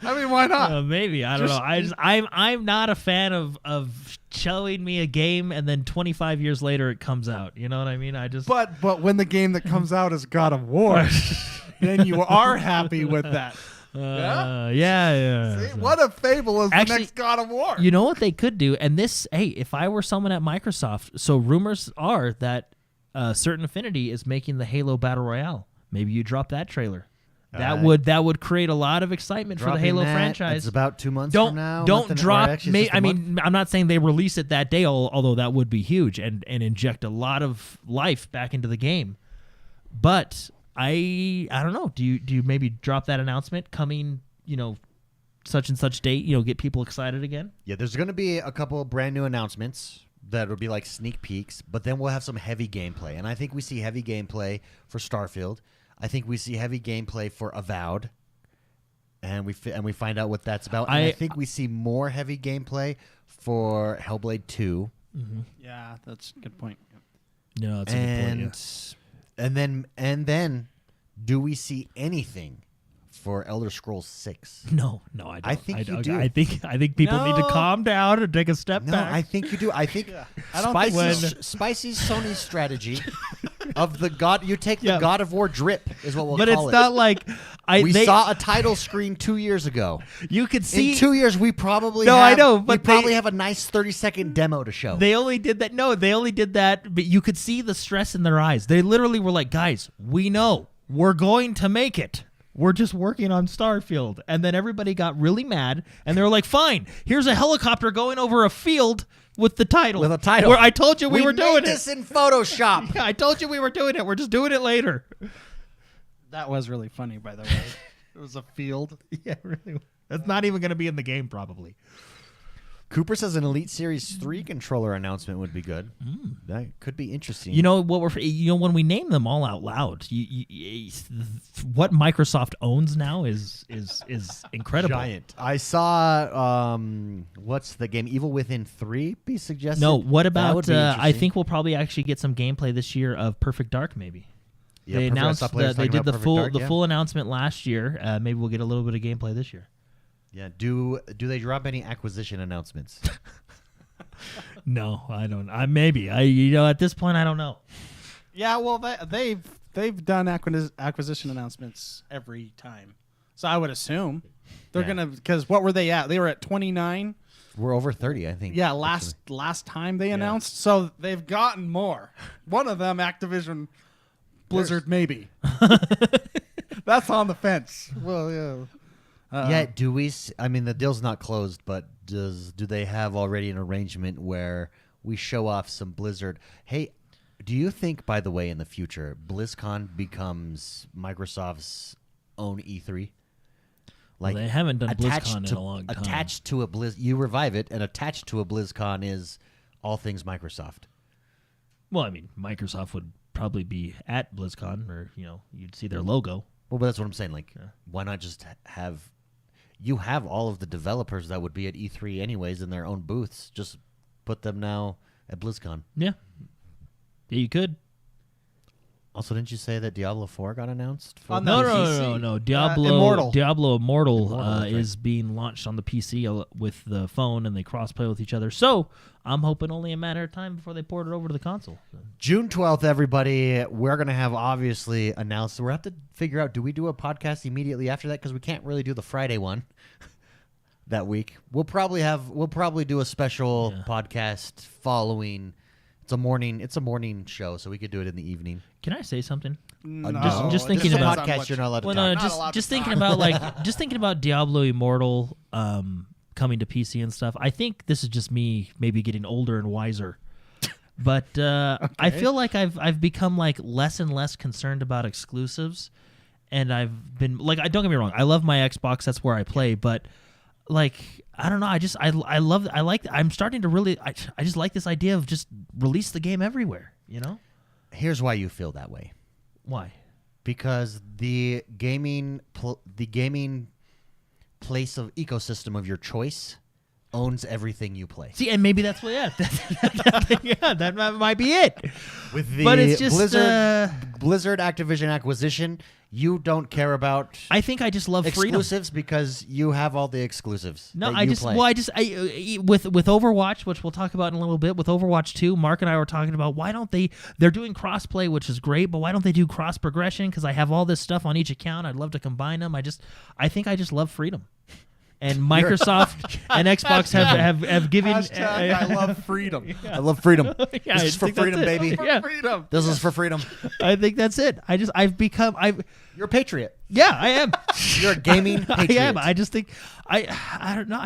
I mean, why not? Maybe I don't know. I'm not a fan of showing me a game and then 25 years later it comes out. You know what I mean? But when the game that comes out is God of War, then you are happy with that. Yeah. See, what if Fable is the next God of War? You know what they could do? And this, hey, if I were someone at Microsoft, so rumors are that Certain Affinity is making the Halo Battle Royale. Maybe you drop that trailer. That would create a lot of excitement for the Halo franchise. It's about 2 months from now. Don't drop. I'm not saying they release it that day, although that would be huge and inject a lot of life back into the game. But I don't know. Do you maybe drop that announcement coming? Such and such date. Get people excited again. Yeah, there's going to be a couple of brand new announcements that will be like sneak peeks, but then we'll have some heavy gameplay, and I think we see heavy gameplay for Starfield. I think we see heavy gameplay for Avowed, and we find out what that's about. And I think we see more heavy gameplay for Hellblade 2. Mm-hmm. Yeah, that's a good point. No, that's a good point. Yeah. And then, do we see anything for Elder Scrolls 6? No, I don't. I think you do. I think people need to calm down and take a step back. I think you do. I think Spicy's Sony's strategy of the God. You take the God of War drip is what we'll call it. But it's not like we saw a title screen 2 years ago. You could see in 2 years we probably I know, but we probably have a nice 30-second demo to show. They only did that. No, they only did that, but you could see the stress in their eyes. They literally were like, "Guys, we know we're going to make it. We're just working on Starfield." And then everybody got really mad, and they were like, "Fine, here's a helicopter going over a field with the title. With a title. Where I told you we were doing this in Photoshop. Yeah, I told you we were doing it. We're just doing it later." That was really funny, by the way. It was a field. Yeah, really. That's not even going to be in the game, probably. Cooper says an Elite Series 3 controller announcement would be good. That could be interesting. When we name them all out loud, what Microsoft owns now is incredible. Giant. I saw what's the game Evil Within 3 be suggested? No, what about I think we'll probably actually get some gameplay this year of Perfect Dark maybe. Yeah, they announced they did the full full announcement last year. Maybe we'll get a little bit of gameplay this year. Yeah. Do they drop any acquisition announcements? No, I don't. Maybe. At this point I don't know. Yeah, well they've done acquisition announcements every time. So I would assume they're gonna, because what were they at? They were at 29. We're over 30, I think. Yeah, last time they announced. So they've gotten more. One of them, Activision Blizzard, maybe. That's on the fence. Well, yeah. Do we? I mean, the deal's not closed, but do they have already an arrangement where we show off some Blizzard? Hey, do you think, by the way, in the future, BlizzCon becomes Microsoft's own E3? Like, they haven't done BlizzCon in a long time. Attached to a you revive it, and attached to a BlizzCon is all things Microsoft. Well, I mean, Microsoft would probably be at BlizzCon, or you'd see their logo. Well, but that's what I'm saying. Like, why not just have? You have all of the developers that would be at E3 anyways in their own booths. Just put them now at BlizzCon. Yeah, you could. Also, didn't you say that Diablo 4 got announced? On No, the no, PC. no, no, no. Diablo Immortal. Diablo Immortal, that's right. is being launched on the PC with the phone, and they cross-play with each other. So I'm hoping only a matter of time before they port it over to the console. June 12th, everybody. We're going to have obviously announced. We'll have to figure out, do we do a podcast immediately after that? Because we can't really do the Friday one that week. We'll probably do a special podcast following. It's a morning show, so we could do it in the evening. Can I say something? No, just it thinking depends about- on podcast, what you're not allowed to Well, talk. no, Not allowed just to thinking talk. about just thinking about Diablo Immortal coming to PC and stuff. I think this is just me maybe getting older and wiser. But I feel like I've become like less and less concerned about exclusives, and I've been like, don't get me wrong, I love my Xbox, that's where I play, but like, I don't know, I'm starting to really I just like this idea of just release the game everywhere, you know? Here's why you feel that way. Why? Because the gaming place of ecosystem of your choice owns everything you play. See, and maybe that's what, that might be it. With the But it's just, Blizzard Activision acquisition, you don't care about I think I just love freedom. exclusives because you have all the exclusives. No, that you play. With Overwatch, which we'll talk about in a little bit, with Overwatch 2, Mark and I were talking about why don't they're doing crossplay, which is great, but why don't they do cross progression? Because I have all this stuff on each account. I'd love to combine them. I think I just love freedom. And Microsoft and Xbox have given. I love freedom. I love freedom. Yeah, This I is for think that's freedom, it. baby. Yeah. Freedom. This is for freedom. I think that's it. You're a patriot. Yeah, I am. You're a gaming I patriot. am. I just think I don't know.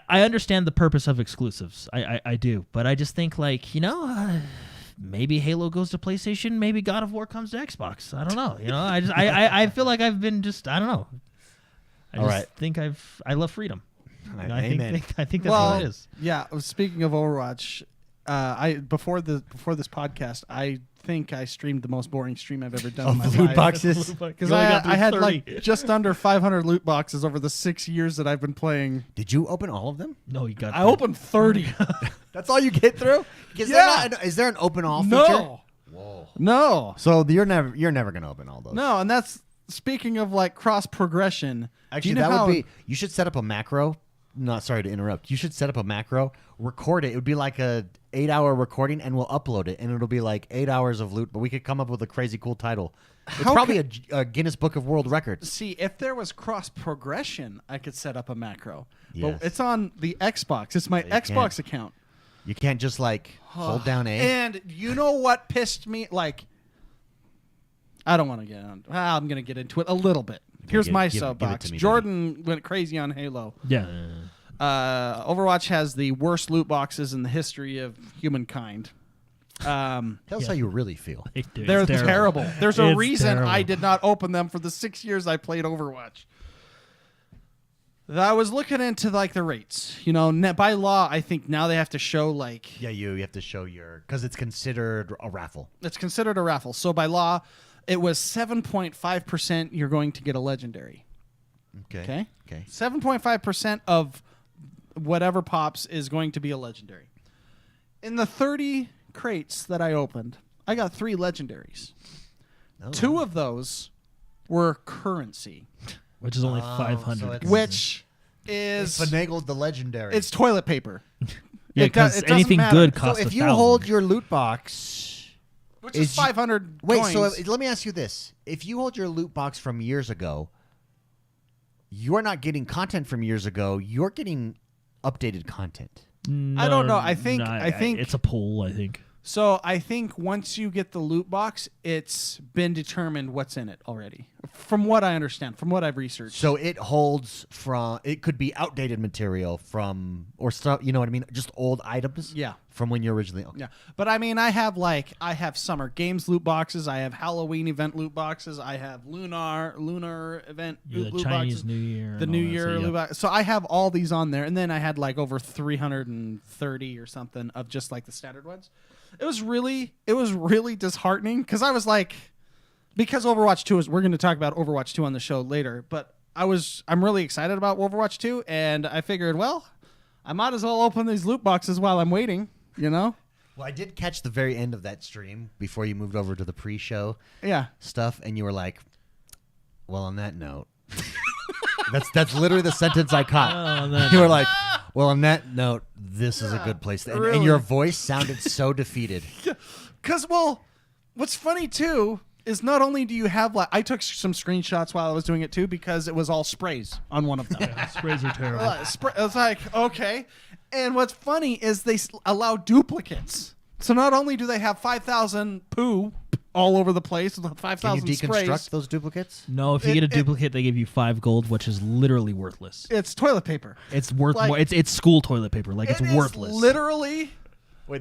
I understand the purpose of exclusives. I do, but I just think like maybe Halo goes to PlayStation. Maybe God of War comes to Xbox. I don't know. I feel like I've been just I don't know. I think I love freedom. Amen. I think that's what it is. Yeah. Speaking of Overwatch, before this podcast, I think I streamed the most boring stream I've ever done in my Of loot life. boxes. Because You only got I through had 30. like just under 500 loot boxes over the 6 years that I've been playing. Did you open all of them? No, you got. I opened 30. That's all you get through? Is there an open all feature? No. Whoa. No. So you're never gonna open all those. No, and that's speaking of like cross progression. Actually, that would be. You should set up a macro. Not sorry to interrupt. You should set up a macro. Record it. It would be like a 8-hour recording, and we'll upload it, and it'll be like 8 hours of loot. But we could come up with a crazy cool title. It's How probably a Guinness Book of World Records. See, if there was cross progression, I could set up a macro. Yes. But it's on the Xbox. It's my Xbox account. You can't just like hold down A. And you know what pissed me? Like, I don't want to get on. Well, I'm going to get into it a little bit. Here's give my it to soapbox. me, Jordan went crazy on Halo. Yeah. Overwatch has the worst loot boxes in the history of humankind. Tell us how you really feel. They're terrible. There's a It's reason terrible. I did not open them for the 6 years I played Overwatch. I was looking into like the rates. By law, I think now they have to show like Yeah, you have to show because it's considered a raffle. it's considered a raffle. So by law, it was 7.5%. You're going to get a legendary. Okay. 7.5% of whatever pops is going to be a legendary. In the 30 crates that I opened, I got 3 legendaries. Oh. 2 of those were currency, Which is only Oh, 500. so it's- which is Finagled the legendary. it's toilet paper. Yeah, It does- because it doesn't anything matter. good so costs if you 1,000. hold your loot box. Which is 500 Wait, coins. so let me ask you this. If you hold your loot box from years ago, you're not getting content from years ago. You're getting updated content. I don't know. I think it's a poll. I think. So I think once you get the loot box, it's been determined what's in it already. From what I understand, from what I've researched. So it holds from. It could be outdated material from or stuff. You know what I mean? Just old items. Yeah. From when you originally. Okay. Yeah, but I mean, I have summer games loot boxes, I have Halloween event loot boxes, I have lunar event The loot Chinese boxes, New Year. the and New all that, Year so, yeah. loot box. So I have all these on there, and then I had like over 330 or something of just like the standard ones. It was really disheartening because I was like, because Overwatch 2 is, we're going to talk about Overwatch 2 on the show later, but I'm really excited about Overwatch 2, and I figured, well, I might as well open these loot boxes while I'm waiting. Well, I did catch the very end of that stream before you moved over to the pre-show stuff, and you were like, well, on that note. That's literally the sentence I caught. You were like, well, on that note, this is a good place. And your voice sounded so defeated. Because, what's funny, too, is not only do you have, I took some screenshots while I was doing it, too, because it was all sprays on one of them. Sprays are terrible. It's like, okay. And what's funny is they allow duplicates. So not only do they have 5,000 poo all over the place with 5,000 sprays. Can you deconstruct those duplicates? No, if you get a duplicate, they give you 5 gold, which is literally worthless. It's toilet paper. It's worth more. It's school toilet paper. It's worthless. Literally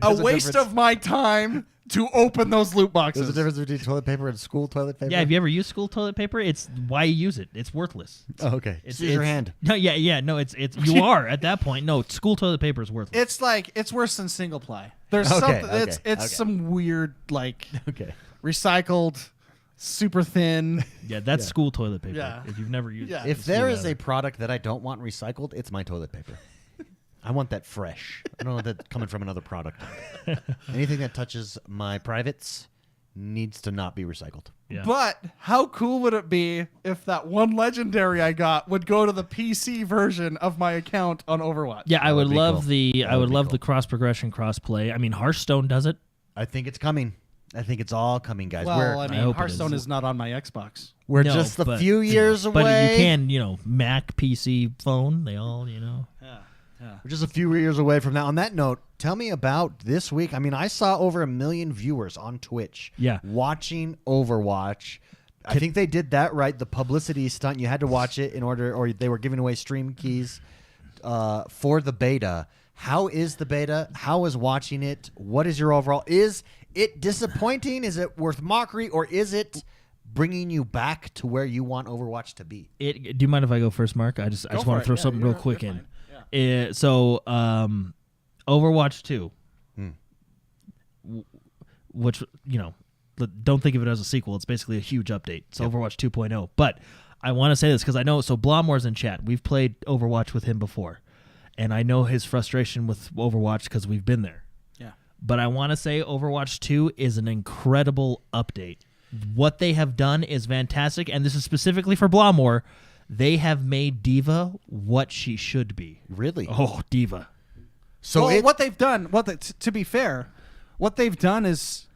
a waste of my time to open those loot boxes. There's a difference between toilet paper and school toilet paper? Yeah, have you ever used school toilet paper? It's why you use it. It's worthless. Oh, okay. It's your hand. No, no, it's you are at that point. No, school toilet paper is worthless. It's worse than single ply. There's something. It's some weird recycled, super thin. Yeah, that's school toilet paper. Yeah. If you've never used it. If there is a product that I don't want recycled, it's my toilet paper. I want that fresh. I don't want that coming from another product. Anything that touches my privates needs to not be recycled. Yeah. But how cool would it be if that one legendary I got would go to the PC version of my account on Overwatch? Yeah, I would love cool. the cross progression, cross play. I mean, Hearthstone does it. I think it's coming. I think it's all coming, guys. Well, I hope Hearthstone is not on my Xbox. We're just a few years away. But you can, Mac, PC, phone, they all, Yeah. We're just a few years away from that. On that note, tell me about this week. I mean, I saw over 1 million viewers on Twitch watching Overwatch. I think they did that right. The publicity stunt, you had to watch it in order, or they were giving away stream keys for the beta. How is the beta? How is watching it? What is your overall? Is it disappointing? Is it worth mockery? Or is it bringing you back to where you want Overwatch to be? Do you mind if I go first, Mark? I just want to throw something real quick in. Overwatch 2, which, don't think of it as a sequel. It's basically a huge update. It's Overwatch 2.0. But I want to say this because I know, Blahmore's in chat. We've played Overwatch with him before. And I know his frustration with Overwatch because we've been there. Yeah. But I want to say Overwatch 2 is an incredible update. What they have done is fantastic, and this is specifically for Blahmore. They have made D.Va what she should be. Really? Oh, D.Va. So what they've done, to be fair, what they've done is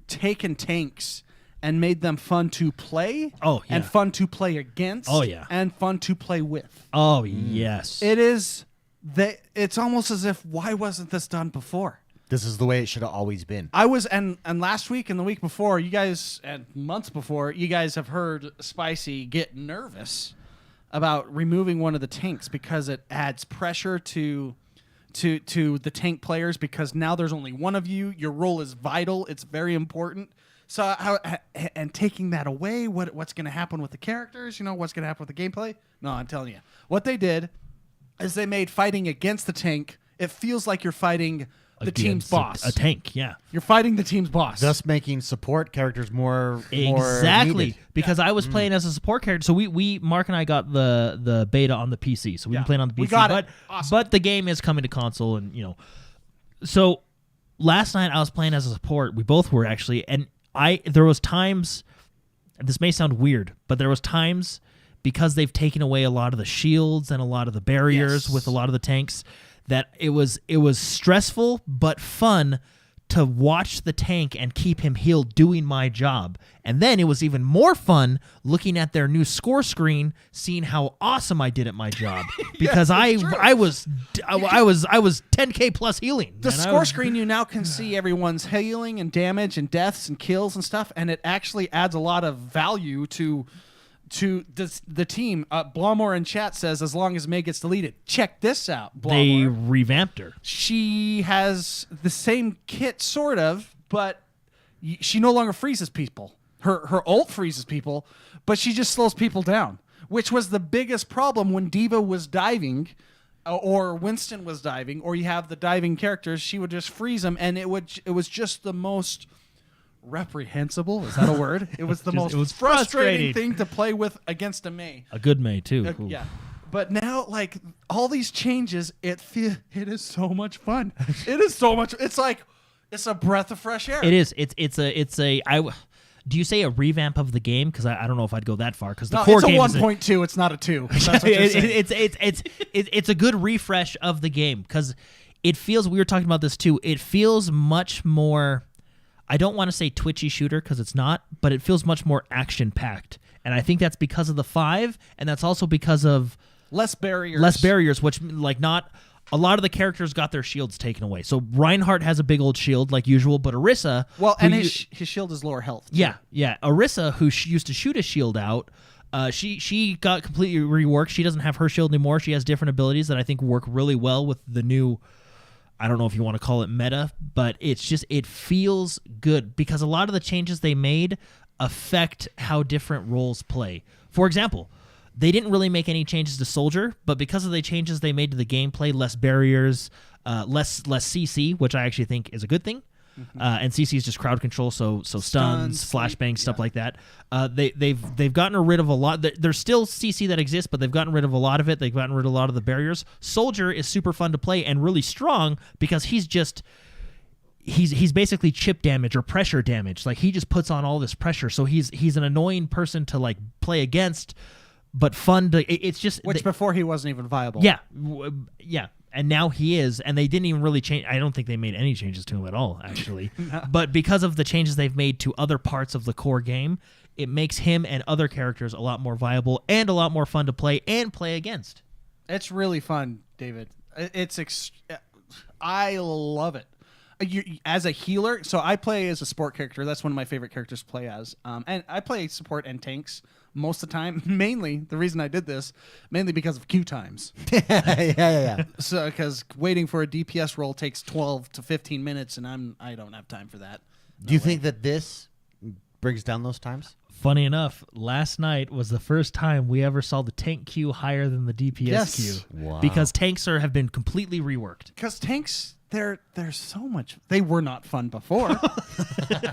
taken tanks and made them fun to play. Oh, yeah. And fun to play against. Oh, yeah. And fun to play with. Oh, yes. It is. It's almost as if, why wasn't this done before? This is the way it should have always been. I was, and last week and the week before, you guys, and months before, you guys have heard Spicy get nervous about removing one of the tanks because it adds pressure to the tank players because now there's only one of you. Your role is vital. It's very important. So, and taking that away, what's going to happen with the characters? What's going to happen with the gameplay? No, I'm telling you. What they did is they made fighting against the tank, it feels like you're fighting the team's boss. A tank, yeah. You're fighting the team's boss. Thus making support characters more exactly needed. Because I was playing as a support character. So we Mark and I got the beta on the PC. So we've been playing on the PC. We got it. Awesome. But the game is coming to console, and So last night I was playing as a support. We both were actually, and there was times. This may sound weird, but there was times because they've taken away a lot of the shields and a lot of the barriers with a lot of the tanks. That it was stressful but fun to watch the tank and keep him healed doing my job. And then it was even more fun looking at their new score screen, seeing how awesome I did at my job because I was 10K plus healing. The score screen, you now can see everyone's healing and damage and deaths and kills and stuff, and it actually adds a lot of value to the team. Blahmore in chat says, as long as May gets deleted. Check this out, Blahmore. They revamped her. She has the same kit, sort of, but she no longer freezes people. Her ult freezes people, but she just slows people down, which was the biggest problem when D.Va was diving or Winston was diving, or you have the diving characters. She would just freeze them, and it was just the most... reprehensible, is that a word? It was the most frustrating thing to play with against a May. A good May too. Yeah. But now, all these changes, it is so much fun. It is so much. It's like It's a breath of fresh air. It is. Do you say a revamp of the game? Because I don't know if I'd go that far. Because the core game it's a 1.2. It's not a 2. That's what you're saying. It's a good refresh of the game because it feels. We were talking about this too. It feels much more. I don't want to say twitchy shooter because it's not, but it feels much more action packed, and I think that's because of the 5, and that's also because of less barriers. Which not. A lot of the characters got their shields taken away. So Reinhardt has a big old shield like usual, but Orisa... Well, and his shield is lower health. Too. Yeah. Orisa, who used to shoot a shield out, she got completely reworked. She doesn't have her shield anymore. She has different abilities that I think work really well with the new... I don't know if you want to call it meta, but it feels good because a lot of the changes they made affect how different roles play. For example... They didn't really make any changes to Soldier, but because of the changes they made to the gameplay, less barriers, less CC, which I actually think is a good thing. Mm-hmm. And CC is just crowd control, so stuns, flashbangs, stuff like that. They've gotten rid of a lot. There's still CC that exists, but they've gotten rid of a lot of it. They've gotten rid of a lot of the barriers. Soldier is super fun to play and really strong because he's basically chip damage or pressure damage. Like he just puts on all this pressure, so he's an annoying person to like play against. But fun to it's just before he wasn't even viable. Yeah, and now he is, and they didn't even really change. I don't think they made any changes to him at all, actually. No. But because of the changes they've made to other parts of the core game, it makes him and other characters a lot more viable and a lot more fun to play and play against. It's really fun, David. I love it. As a healer, so I play as a support character. That's one of my favorite characters to play as, and I play support and tanks. Most of the time, mainly the reason I did this, mainly because of queue times. Yeah. So, because waiting for a DPS roll takes 12 to 15 minutes, and I don't have time for that. Do you think that this brings down those times? Funny enough, last night was the first time we ever saw the tank queue higher than the DPS queue. Wow. Because tanks have been completely reworked. Because tanks, they're so much. They were not fun before.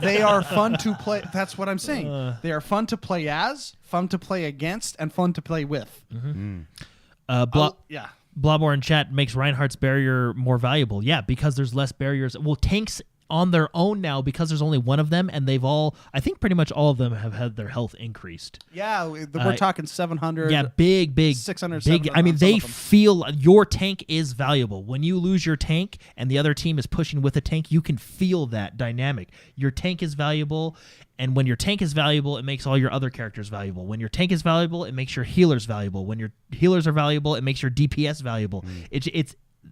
They are fun to play. That's what I'm saying. They are fun to play as, fun to play against, and fun to play with. Mm-hmm. Yeah. Blobmore in chat makes Reinhardt's barrier more valuable. Yeah, because there's less barriers. Well, tanks on their own now, because there's only one of them, and I think pretty much all of them have had their health increased. Yeah, we're talking 700. Yeah, big, 600, big. I mean, they feel your tank is valuable. When you lose your tank and the other team is pushing with a tank, you can feel that dynamic. Your tank is valuable, and when your tank is valuable, it makes all your other characters valuable. When your tank is valuable, it makes your healers valuable. When your healers are valuable, it makes your DPS valuable.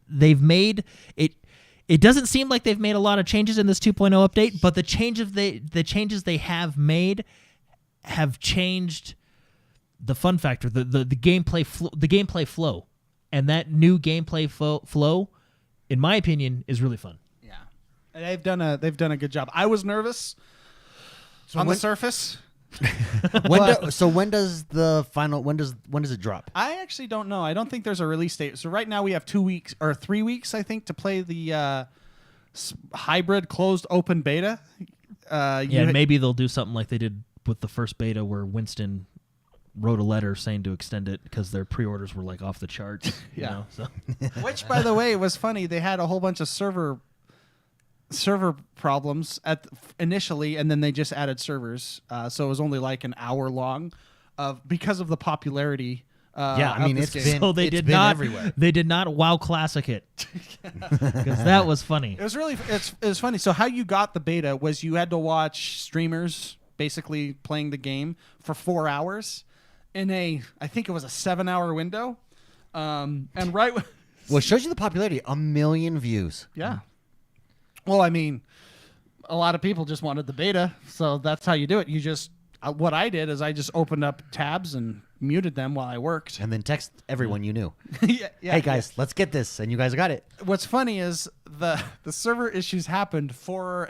They've made it. It doesn't seem like they've made a lot of changes in this 2.0 update, but the changes they have made have changed the fun factor, the gameplay flow, and that new gameplay flow, in my opinion, is really fun. Yeah, and they've done a good job. I was nervous on the surface. When does it drop? I actually don't know. I don't think there's a release date. So right now we have 2 weeks or 3 weeks, I think, to play the hybrid closed open beta. Maybe they'll do something like they did with the first beta, where Winston wrote a letter saying to extend it because their pre-orders were like off the charts. Yeah. So. Which, by the way, was funny. They had a whole bunch of server problems initially, and then they just added servers, so it was only like an hour long because of the popularity. It's been, so they did not everywhere. They did not WoW Classic it, because that was funny. It was funny. So how you got the beta was you had to watch streamers basically playing the game for 4 hours in I think it was a 7-hour window, and right. Well, it shows you the popularity. 1 million views. Yeah. Well, I mean, a lot of people just wanted the beta, so that's how you do it. You just what I did is I just opened up tabs and muted them while I worked, and then text everyone you knew. Yeah, hey guys, let's get this, and you guys got it. What's funny is the server issues happened 4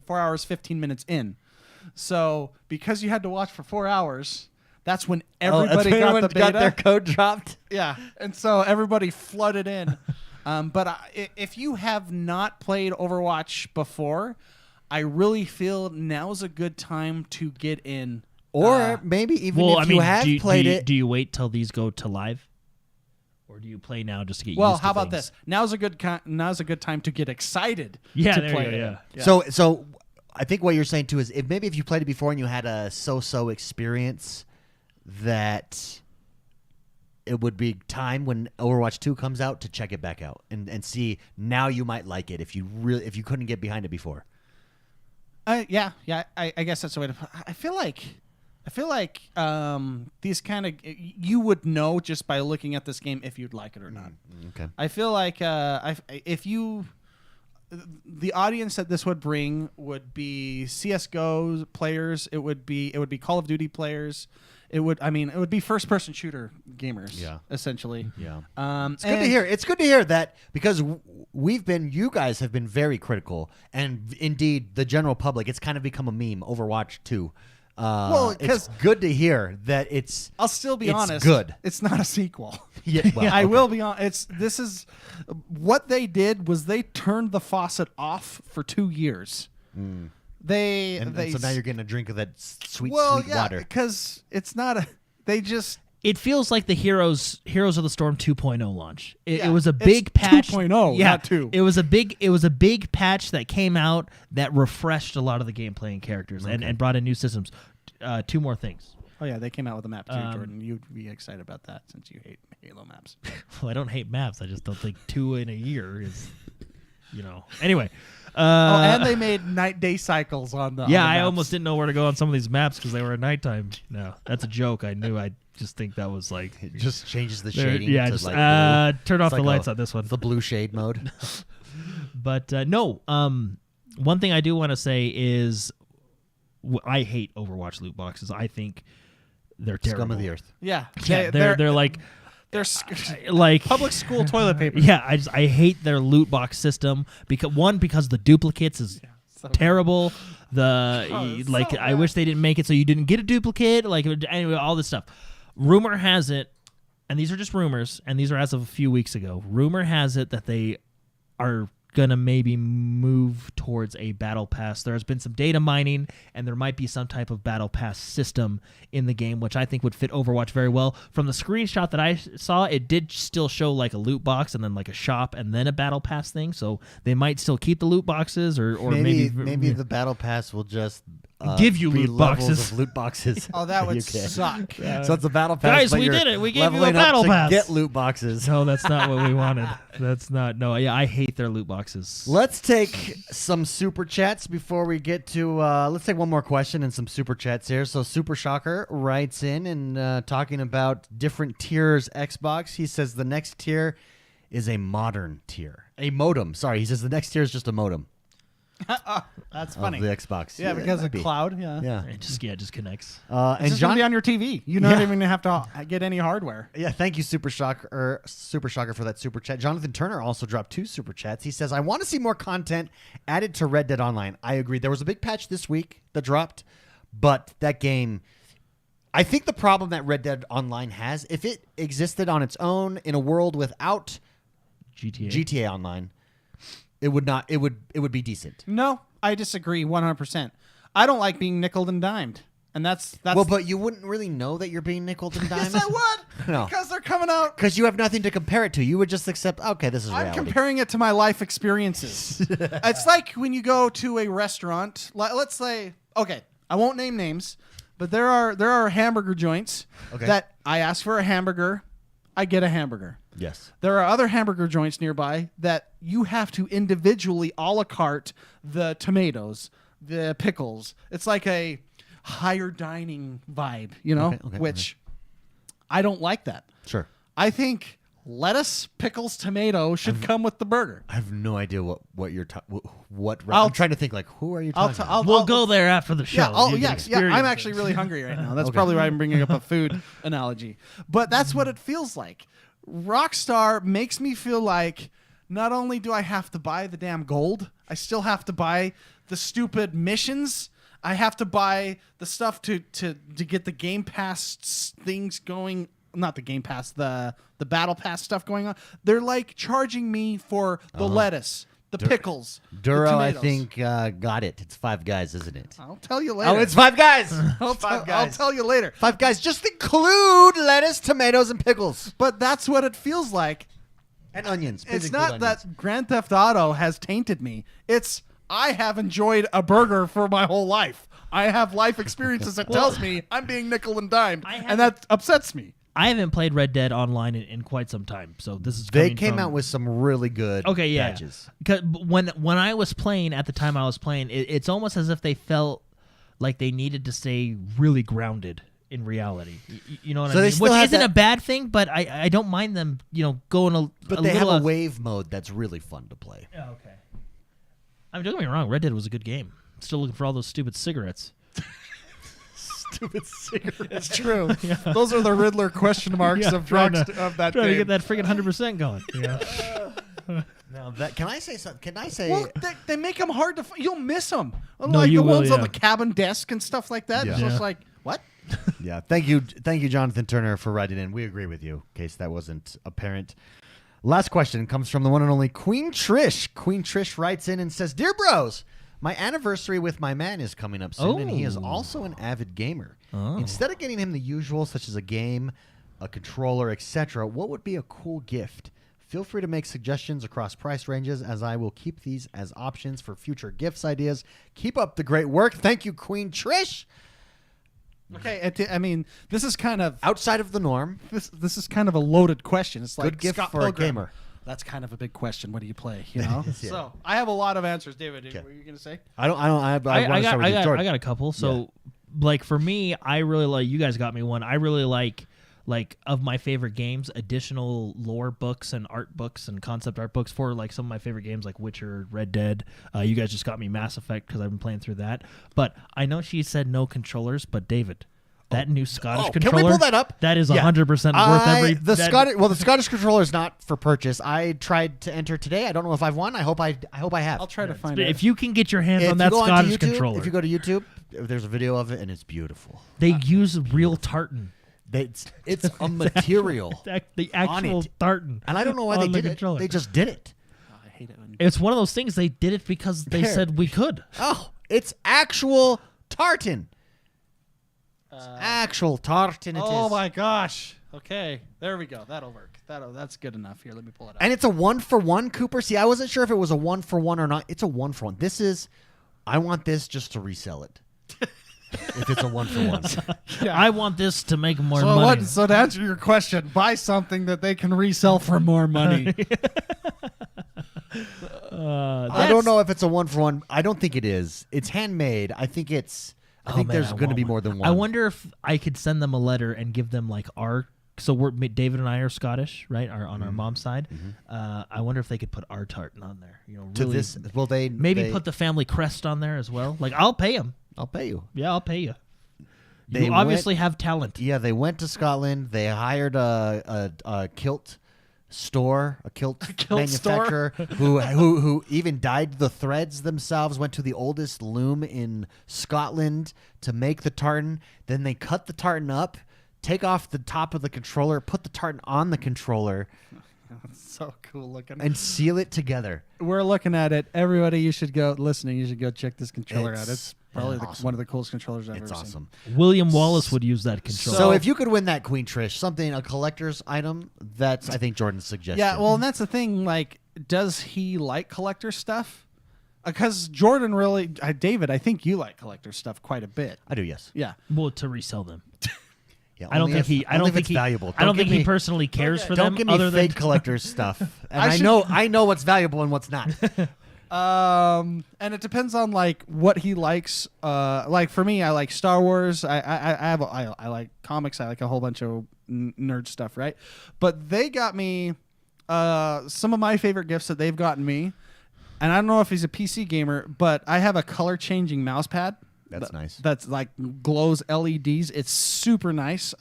hours 15 minutes in, so because you had to watch for 4 hours. That's when everybody got their code dropped. Yeah, and so everybody flooded in. But if you have not played Overwatch before, I really feel now's a good time to get in. Or maybe even if you have played it. Do you wait till these go to live? Or do you play now just to get Well, used to how about things? this? Now's a good time to get excited. Yeah, to there play you go, it. yeah. So I think what you're saying too is if you played it before and you had a so-so experience, that it would be time when Overwatch 2 comes out to check it back out and see now you might like it if you couldn't get behind it before. Yeah. I guess that's the way to. I feel like these kind of you would know just by looking at this game if you'd like it or not. Okay. I feel like if you the audience that this would bring would be CS:GO players. It would be Call of Duty players. It would be first-person shooter gamers. Yeah. Essentially. Yeah. It's good to hear. It's good to hear that because you guys have been very critical, and indeed the general public. It's kind of become a meme. Overwatch 2. It's good to hear that it's. I'll still be it's honest. Good. It's not a sequel. Yeah, well, I okay. will be honest. This is what they did was they turned the faucet off for 2 years. They So now you're getting a drink of that sweet water. because it's not a. They just. It feels like the Heroes of the Storm 2.0 launch. It was a it's big patch. 2.0, yeah, not 2. It was a big patch that came out that refreshed a lot of the gameplay and characters and brought in new systems. 2 more things. Oh yeah, they came out with a map too, Jordan. You'd be excited about that since you hate Halo maps. Well, I don't hate maps. I just don't think 2 in a year is, Anyway. And they made night-day cycles on the. Yeah, on the I maps. almost didn't know where to go on some of these maps because they were at nighttime. No, that's a joke. I knew. I just think that was like. It just changes the There- shading. yeah, to just, like blue. turn off It's the like lights on this one. The blue shade mode. But no, one thing I do want to say is I hate Overwatch loot boxes. I think they're terrible. Scum of the earth. Yeah, Yeah, they're like like public school toilet paper. Yeah, I hate their loot box system because the duplicates is terrible. it's so I bad. wish they didn't make it so you didn't get a duplicate. Like anyway, all this stuff. Rumor has it, and these are just rumors, and these are as of a few weeks ago. Rumor has it that they are gonna maybe move towards a battle pass. There has been some data mining, and there might be some type of battle pass system in the game, which I think would fit Overwatch very well. From the screenshot that I saw, it did still show like a loot box and then like a shop and then a battle pass thing. So they might still keep the loot boxes, or maybe the battle pass will just give you be loot levels boxes. of loot boxes. Oh, that would You can. suck. So it's a battle pass. Guys, but we you're did it. We gave you a leveling up battle to pass. Get loot boxes. No, that's not what we wanted. That's not. No, yeah, I hate their loot boxes. Let's take some super chats before we get to. Let's take one more question and some super chats here. So Super Shocker writes in and talking about different tiers Xbox. He says the next tier is a modern tier, a modem. Sorry, he says the next tier is just a modem That's of funny. the Xbox. Yeah, because it of might be. cloud. Yeah. Yeah. It just connects. It's And just John, gonna be on your TV. You don't Yeah. even have to get any hardware. yeah, thank you, Super Shocker, for that super chat. Jonathan Turner also dropped 2 super chats. He says, "I want to see more content added to Red Dead Online." I agree. There was a big patch this week that dropped, but that game, I think the problem that Red Dead Online has, if it existed on its own in a world without GTA Online, it would not. It would be decent. No, I disagree 100%. I don't like being nickeled and dimed, and that's Well, but you wouldn't really know that you're being nickeled and dimed. yes, I would. No. Because they're coming out. Because you have nothing to compare it to. You would just accept, okay, this is I'm reality. comparing it to my life experiences. It's like when you go to a restaurant. Let's say, okay, I won't name names, but there are hamburger joints Okay. that I ask for a hamburger, I get a hamburger. Yes. There are other hamburger joints nearby that you have to individually a la carte the tomatoes, the pickles. It's like a higher dining vibe, Okay, which I don't like that. Sure. I think lettuce, pickles, tomato should come with the burger. I have no idea what you're talking. I'll- I'm trying to think like, who are you talking about? We'll go there after the show. Yeah, You can yeah. I'm experience actually it. really hungry right now. That's probably why I'm bringing up a food analogy. But that's what it feels like. Rockstar makes me feel like not only do I have to buy the damn gold, I still have to buy the stupid missions. I have to buy the stuff to get the Game Pass things going. Not the Game Pass, the Battle Pass stuff going on. They're like charging me for the lettuce, The pickles. Duro, the I tomatoes. think, got it. It's Five Guys, isn't it? I'll tell you later. Oh, it's Five Guys. I'll tell you later. Five Guys. Just include lettuce, tomatoes, and pickles. But that's what it feels like. And onions. Please It's include not onions. that Grand Theft Auto has tainted me. It's I have enjoyed a burger for my whole life. I have life experiences that tells me I'm being nickel and dimed, and that upsets me. I haven't played Red Dead Online in quite some time, so this is They coming came from- out with some really good patches. Because when I was playing, at the time I was playing, it's almost as if they felt like they needed to stay really grounded in reality. You know what So I they mean? still Which have isn't that- a bad thing, but I don't mind them, going a But a they have little a wave mode that's really fun to play. Oh, okay. I mean, don't get me wrong, Red Dead was a good game. Still looking for all those stupid cigarettes. Stupid cigarette. It's true. Those are the Riddler question marks of drugs of that Trying game. to get that freaking 100% going. Now that can I say something? Can I say? Well, they make them hard to. You'll miss them. No, Like you the will, ones on yeah. the cabin desk and stuff like that. It's Yeah. just like what? Yeah. Thank you, Jonathan Turner, for writing in. We agree with you. In case that wasn't apparent. Last question comes from the one and only Queen Trish. Queen Trish writes in and says, "Dear bros, my anniversary with my man is coming up soon, and he is Oh. also an avid gamer. Oh. Instead of getting him the usual, such as a game, a controller, etc., what would be a cool gift? Feel free to make suggestions across price ranges, as I will keep these as options for future gifts ideas. Keep up the great work. Thank you, Queen Trish." Okay, I mean, this is kind of Outside of the norm, this is kind of a loaded question. It's like good gift Scott for a Pilgrim. gamer. That's kind of a big question. What do you play? You know. Yeah. So I have a lot of answers. David, Okay. what were you gonna say? I want to start with you, Jordan. I got a couple. So, like for me, I really like. You guys got me one. I really like of my favorite games, additional lore books and art books and concept art books for like some of my favorite games, like Witcher, Red Dead. You guys just got me Mass Effect because I've been playing through that. But I know she said no controllers, but David. That new Scottish Can we controller. pull that up? That is Yeah. 100% worth every. The that- Scottish. Well, the Scottish controller is not for purchase. I tried to enter today. I don't know if I've won. I hope I have. I'll try to find it. If you can get your hands If on you that go onto Scottish YouTube- controller, If you go to YouTube, there's a video of it, and it's beautiful. they use real tartan. It's a material, The actual it. tartan. and I don't know why they on the did it. controller. They just did it. I hate it when It's one of those things they did it because they There. said we could. Oh, it's actual tartan. It's actual tartan. It is. Oh my gosh. Okay, there we go. That'll work. That's good enough. Here, let me pull it up. And it's a 1-for-1, Cooper. See, I wasn't sure if it was a 1-for-1 or not. It's a 1-for-1. This is. I want this just to resell it. If it's a 1-for-1. Yeah. I want this to make more So money. So to answer your question, buy something that they can resell for more money. I don't know if it's a 1-for-1. I don't think it is. It's handmade. I think it's. I think man, there's I going to want be one. more than one. I wonder if I could send them a letter and give them like our. So David and I are Scottish, right? On our mom's side. I wonder if they could put our tartan on there. to Really, this. Well, they maybe put the family crest on there as well. Like I'll pay them. I'll pay you. Yeah, I'll pay you. They You obviously have talent. Yeah, they went to Scotland. They hired a kilt store, a kilt manufacturer who even dyed the threads themselves. Went to the oldest loom in Scotland to make the tartan. Then they cut the tartan up, take off the top of the controller, put the tartan on the controller, So cool looking. and seal it together. We're looking at it. Everybody, you should go listening. You should go check this controller out. It's probably awesome. one of the coolest controllers I've It's ever awesome. William Wallace would use that controller. So if you could win that, Queen Trish, a collector's item, that's I think Jordan's suggestion. seen. Yeah, well, and that's the thing. Like, does he like collector stuff? Because Jordan really, David, I think you like collector stuff quite a bit. I do. Yes. Yeah. well, to resell them. Yeah, I don't only think if- he. I only don't if think it's he. valuable. I don't think give he me- personally cares for Don't them. give me other than fake collector's stuff. And I should- I know what's valuable and what's not. And it depends on like what he likes. Like for me, I like Star Wars. I like comics. I like a whole bunch of nerd stuff, right? But they got me some of my favorite gifts that they've gotten me. And I don't know if he's a PC gamer, but I have a color changing mouse pad. That's nice. That's like glows LEDs. It's super nice.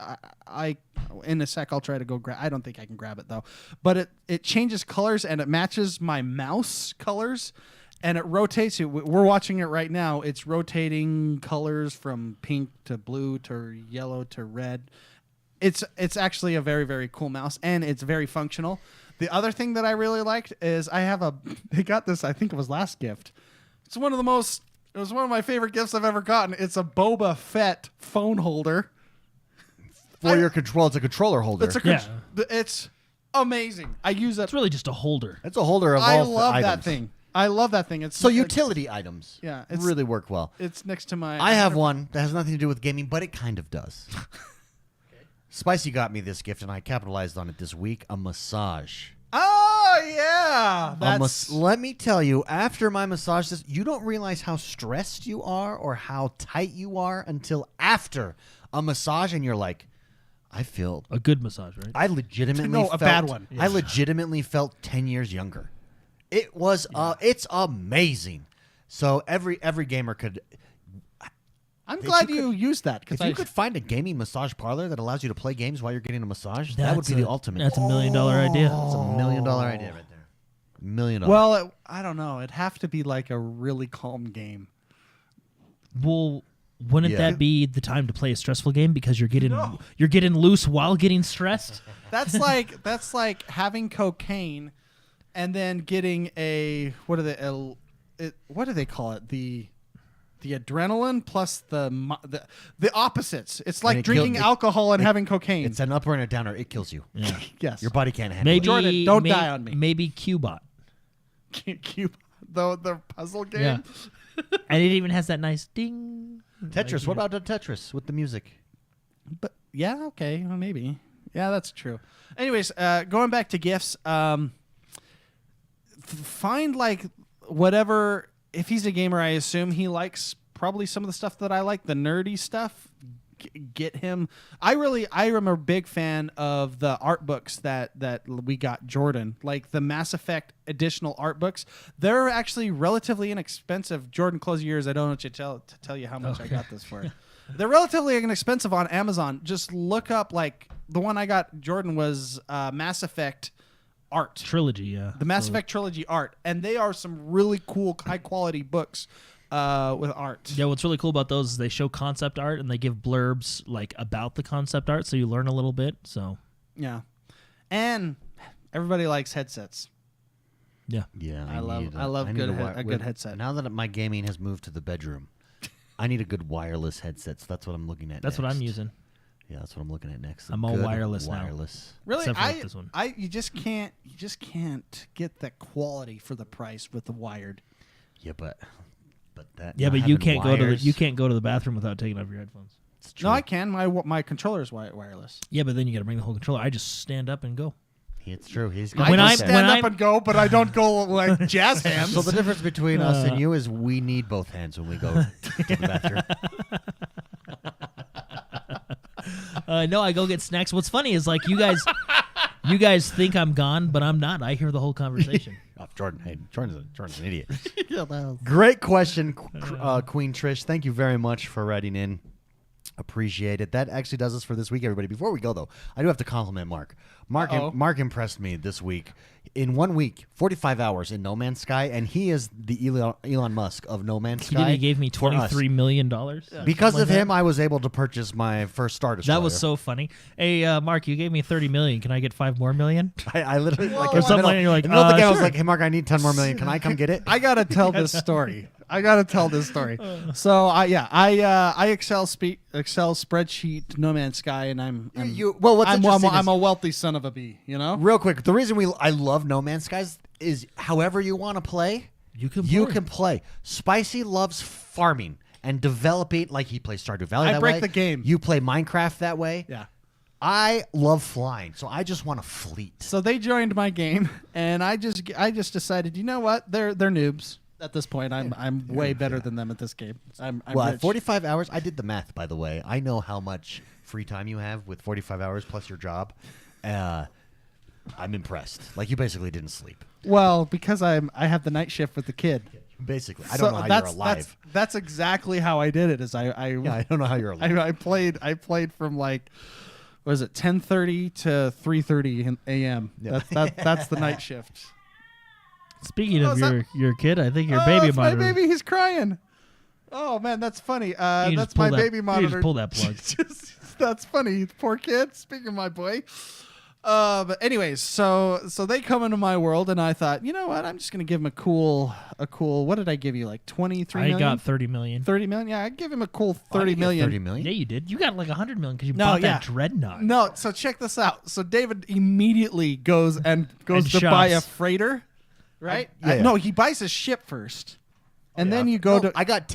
I in a sec I'll try to go grab. I don't think I can grab it though, but it changes colors and it matches my mouse colors, and it rotates. We're watching it right now. It's rotating colors from pink to blue to yellow to red. it's actually a very, very cool mouse, and it's very functional. The other thing that I really liked is they got this, I think it was last gift. It was one of my favorite gifts I've ever gotten. It's a Boba Fett phone holder. For your control, it's a controller holder. It's amazing. I use that. It's really just a holder. It's a holder of I all love items. that thing. I love that thing. It's So utility items really work well. It's next to my... I have one that has nothing to do with gaming, but it kind of does. Spicy got me this gift, and I capitalized on it this week, a massage. Oh, yeah. Let me tell you, after my massage, you don't realize how stressed you are or how tight you are until after a massage, and you're like, I feel... A good massage, right? I legitimately No, felt... a bad one. I legitimately felt 10 years younger. It was... it's amazing. So every gamer could... I'm glad you used that. If you could find a gaming massage parlor that allows you to play games while you're getting a massage, that would be the ultimate. That's $1 million idea. That's $1 million idea right there. $1 million. Well, I don't know. It'd have to be like a really calm game. Well, wouldn't that be the time to play a stressful game because you're getting loose while getting stressed? That's like having cocaine and then getting a what do they call it? The adrenaline plus the opposites. It's like drinking alcohol and having cocaine. It's an upper and a downer. It kills you. Yeah. Yes. Your body can't handle Maybe it. Jordan, don't die on me. Maybe Qbot. The puzzle game. Yeah. And it even has that nice ding. Tetris. What about the Tetris with the music? But yeah, okay, well, maybe. Yeah, that's true. Anyways, going back to gifts, find like whatever. If he's a gamer, I assume he likes probably some of the stuff that I like, the nerdy stuff. Get him. I am a big fan of the art books that we got Jordan, like the Mass Effect additional art books. They're actually relatively inexpensive. Jordan, close your ears. I don't know what to tell you how much I got this for. They're relatively inexpensive on Amazon. Just look up, like, the one I got Jordan was Mass Effect art. Trilogy, yeah. The Mass Effect trilogy art. And they are some really cool, high-quality books with art. Yeah, what's really cool about those is they show concept art and they give blurbs like about the concept art, so you learn a little bit. So yeah, and everybody likes headsets. Yeah, yeah. I love a good headset. Now that my gaming has moved to the bedroom, I need a good wireless headset. So that's what I'm looking at. That's next. what I'm using. Yeah, that's what I'm looking at next. I'm all wireless now. Really, Except for this one. You just can't get that quality for the price with the wired. Yeah, but that. Yeah, but you can't go to the bathroom without taking off your headphones. It's true. No, I can. My controller is wireless. Yeah, but then you got to bring the whole controller. I just stand up and go. It's true. I stand up and go, but I don't go like jazz hands. So the difference between us and you is we need both hands when we go to the bathroom. No, I go get snacks. What's funny is like you guys think I'm gone, but I'm not. I hear the whole conversation. Jordan, hey, Jordan's an idiot. Great question, Queen Trish. Thank you very much for writing in. Appreciate it. That actually does us for this week, everybody. Before we go, though, I do have to compliment Mark. Mark impressed me this week. In 1 week, 45 hours in No Man's Sky, and he is the Elon Musk of No Man's Sky. He gave me $23 million. Because of him, I was able to purchase my first Star Destroyer. That was so funny. Hey, Mark, you gave me $30 million. Can I get 5 more million? I literally like or something. You're like, in the middle of the game, I was sure. like, "Hey, Mark, I need 10 more million. Can I come get it?" I gotta tell this story. So I Excel spreadsheet No Man's Sky, and I'm a wealthy son of a bee. You know. Real quick, the reason I love No Man's Sky is however you want to play, you can play. Spicy loves farming and developing. Like he plays Stardew Valley. I break the game. You play Minecraft that way. Yeah. I love flying, so I just want a fleet. So they joined my game, and I just decided, you know what? They're noobs. At this point, I'm way better than them at this game. I'm at 45 hours, I did the math, by the way. I know how much free time you have with 45 hours plus your job. I'm impressed. Like, you basically didn't sleep. Well, because I have the night shift with the kid. Basically, I don't know how you're alive. That's exactly how I did it. I don't know how you're alive. I played from like, what is it, 10:30 to 3:30 a.m. Yeah. That's the night shift. Speaking of your kid, I think your baby monitor. My baby, he's crying. Oh man, that's funny. That's my baby monitor. You just pull that plug. That's funny. Poor kid. Speaking of my boy. But anyways, so they come into my world, and I thought, you know what? I'm just gonna give him a cool. What did I give you? Like 23 million? I got 30 million. 30 million? Yeah, I'd give him a cool I 30 didn't get million. 30 million? Yeah, you did. You got like 100 million because you No, bought yeah. that dreadnought. No, so check this out. So David immediately goes to shops. buy a freighter, right? Yeah. No, he buys a ship first, and Yeah. then you go No, to I got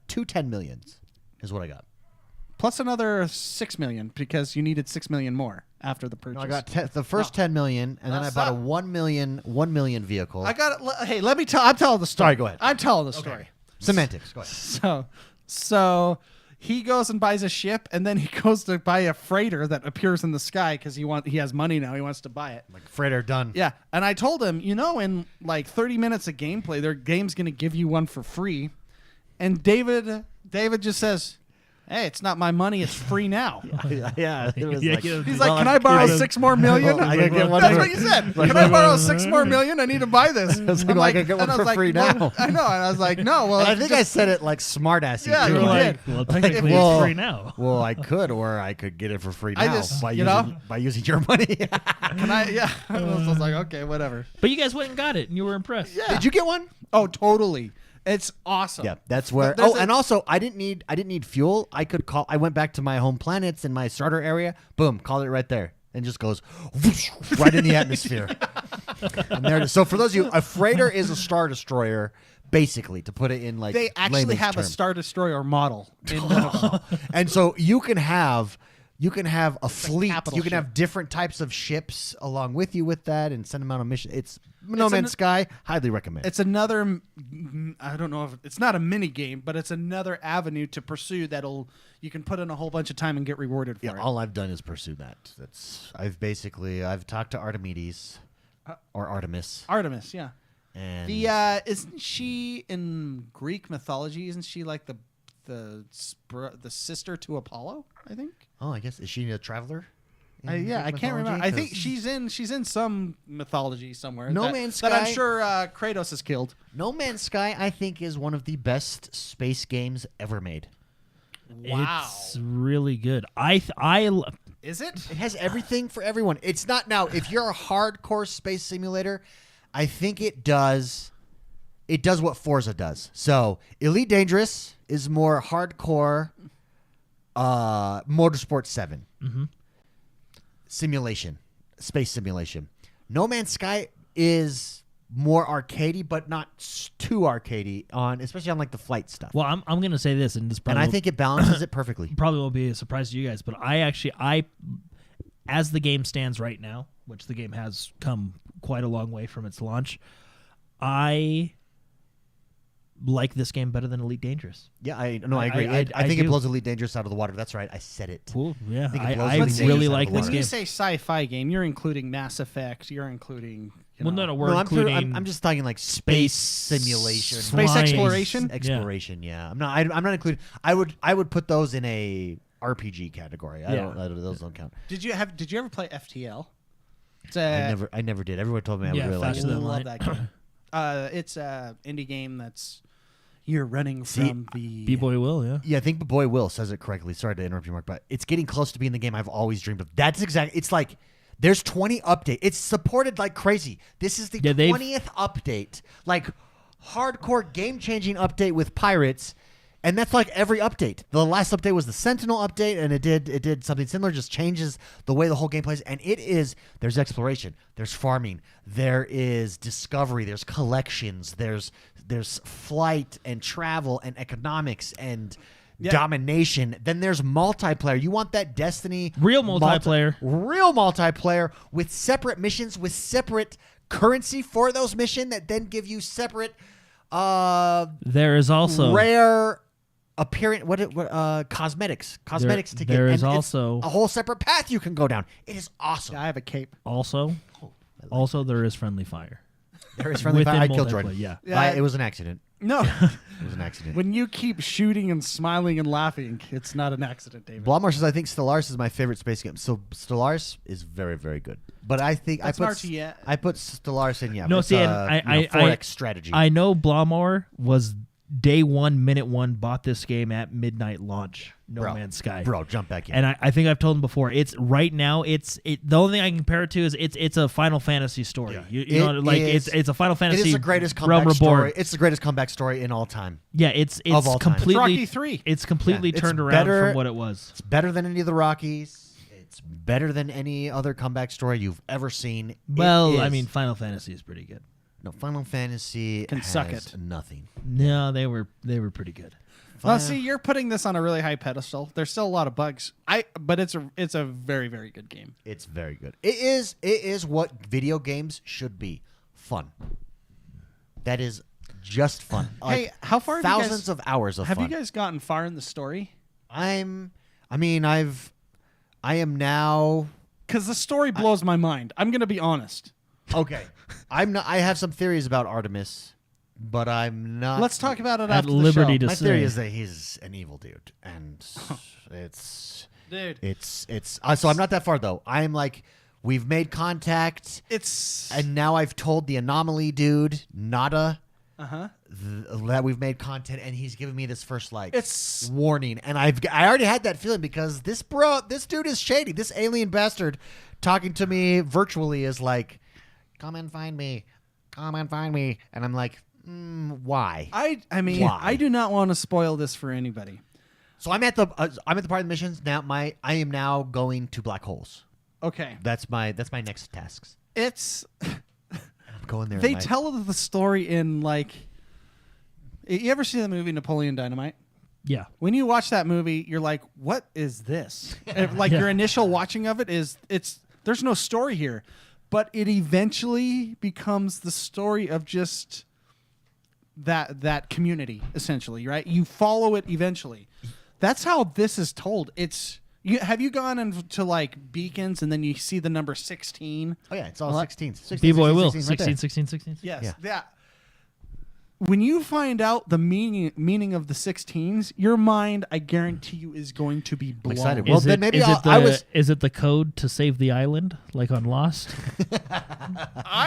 2 10 millions is what I got. plus another 6 million because you needed 6 million more after the purchase. No, I got the first 10 million, and then I bought a 1 million vehicle. I got it. Hey, let me tell. I'm telling the story. Sorry, go ahead. I'm telling the story. Semantics. Go ahead. So he goes and buys a ship, and then he goes to buy a freighter that appears in the sky because he has money now. He wants to buy it. Like freighter done. Yeah, and I told him, in like 30 minutes of gameplay, their game's gonna give you one for free, and David just says, "Hey, it's not my money; it's free now." Yeah, it was Yeah, like, yeah. He's like, "Can I borrow 6 more million?" I gotta get one That's for- what you said. Can I borrow 6 more million? I need to buy this. was like, I'm well, I could get and one I was for free well, now. I know, and I was like, "No, well, And I think I said it like smartassy. Yeah, too. you You're Like, like, well, technically well, it's free now. Well, I could, or I could get it for free now I just, by you using your money. Can I?" Yeah, I was like, "Okay, whatever." But you guys went and got it, and you were impressed. Yeah. Did you get one? Oh, totally. It's awesome. Yeah, that's where. There's And also, I didn't need fuel. I could call. I went back to my home planets in my starter area. Boom, call it right there, and just goes whoosh, right in the atmosphere. And there it is. So for those of you, a freighter is a star destroyer, basically, to put it in like They actually layman's have a term. Star Destroyer model in one of them. And so you can have a fleet. capital You can ship. have different types of ships along with you with that, and send them out on mission. It's No Man's Sky. Highly recommend. It's another. I don't know if it's not a mini game, but it's another avenue to pursue you can put in a whole bunch of time and get rewarded for Yeah, it. all I've done is pursue that. I've talked to Artemides or Artemis, Artemis, yeah. and Isn't she in Greek mythology? Isn't she like the sister to Apollo? I think. oh, I guess is she a traveler? in Yeah, I Greek can't remember. mythology? I think 'Cause she's in some mythology somewhere. No that, Man's that I'm Sky- sure Kratos is killed. No Man's Sky, I think, is one of the best space games ever made. Wow. It's really good. Is it? It has everything for everyone. It's not now. If you're a hardcore space simulator, I think it does. It does what Forza does. So Elite Dangerous is more hardcore. Motorsport 7 simulation, space simulation. No Man's Sky is more arcadey, but not too arcadey especially on like the flight stuff. Well, I'm gonna say this, and this probably And I think it balances it perfectly. probably won't be a surprise to you guys, but as the game stands right now, which the game has come quite a long way from its launch, I like this game better than Elite Dangerous. Yeah, I agree. I think it blows Elite Dangerous out of the water. That's right. I said it. Cool. Yeah, think it blows I Elite Dangerous really out of like the this water. When game. you say sci-fi game, you're including Mass Effect. You're including. Well, no, we're No, including. I'm just talking like space simulation, Space flying. exploration? exploration. Yeah, I'm not including. I would put those in a RPG category. Those don't count. Did you ever play FTL? It's I never did. Everyone told me I would Yeah, really like faster it. than love light. that game. It's a indie game that's you're running from the B-Boy Will, yeah. Yeah, I think Boy Will says it correctly. Sorry to interrupt you, Mark, but it's getting close to being the game I've always dreamed of. That's exactly. It's like there's 20 updates. It's supported like crazy. This is the 20th update, like hardcore game-changing update with pirates, and that's like every update. The last update was the Sentinel update, and it did something similar, just changes the way the whole game plays. And there's exploration, there's farming, there is discovery, there's collections, there's flight and travel and economics and domination. Then there's multiplayer. You want that Destiny Real multiplayer. real multiplayer with separate missions, with separate currency for those missions that then give you separate There is also rare appearance cosmetics to get. there is And it's also- a whole separate path you can go down. It is awesome. I have a cape. also there is friendly fire. There is friendly fire. Within I killed multiplayer, Jordan. yeah. Yeah. It was an accident. No, It was an accident. when you keep shooting and smiling and laughing, it's not an accident, David. Blomar says, I think Stellaris is my favorite space game. So Stellaris is very, very good. But I think That's I an put RTS. I put Stellaris in. Yeah, No, it's see, and a, I 4X strategy. I know Blomar was day one, minute one, bought this game at midnight launch. No Man's Sky, bro, jump back in. And I think I've told him before. It's right now. The only thing I can compare it to is it's a Final Fantasy story. Yeah. You know, like it's a Final Fantasy. It is the greatest Realm comeback Reborn. story. It's the greatest comeback story in all time. Yeah, it's Of all time. completely Rocky 3. It's completely It's turned around better- from what it was. It's better than any of the Rockies. It's better than any other comeback story you've ever seen. Well, It I is. mean, Final Fantasy is pretty good. No, Final Fantasy Can has suck it. nothing. No, they were pretty good. Well, see, you're putting this on a really high pedestal. There's still a lot of bugs. But it's a very, very good game. It's very good. It is what video games should be. Fun. That is just fun. Hey, how far have you guys- thousands of hours of Have fun. you guys gotten far in the story? I am now Because the story blows my mind. I'm going to be honest. okay. I have some theories about Artemis, but I'm not. Let's talk about it At after liberty the show. to My theory say. is that he's an evil dude, and Dude, it's so I'm not that far though. I'm like, we've made contact, it's... and now I've told the anomaly dude Nada Uh-huh. that we've made content, and he's giving me this first like It's... warning, and I already had that feeling because this dude is shady. This alien bastard talking to me virtually is like, come and find me, and I'm like, why? I mean, Why? I do not want to spoil this for anybody. So I'm at the part of the missions now. I am now going to black holes. Okay. That's my next tasks. It's... I'm going there. They and tell the story in, like... You ever see the movie Napoleon Dynamite? Yeah. When you watch that movie, you're like, what is this? Like, your initial watching of it is... There's no story here. But it eventually becomes the story of just that community, essentially, right? You follow it eventually. That's how this is told. It's... have you gone into like beacons and then you see the number 16? Oh yeah, it's all 16. B-Boy Will. 16, 16, 16. Yes. Yeah. When you find out the meaning of the 16s, your mind, I guarantee you, is going to be blown. excited. Well, then maybe Is it the code to save the island, like on Lost? You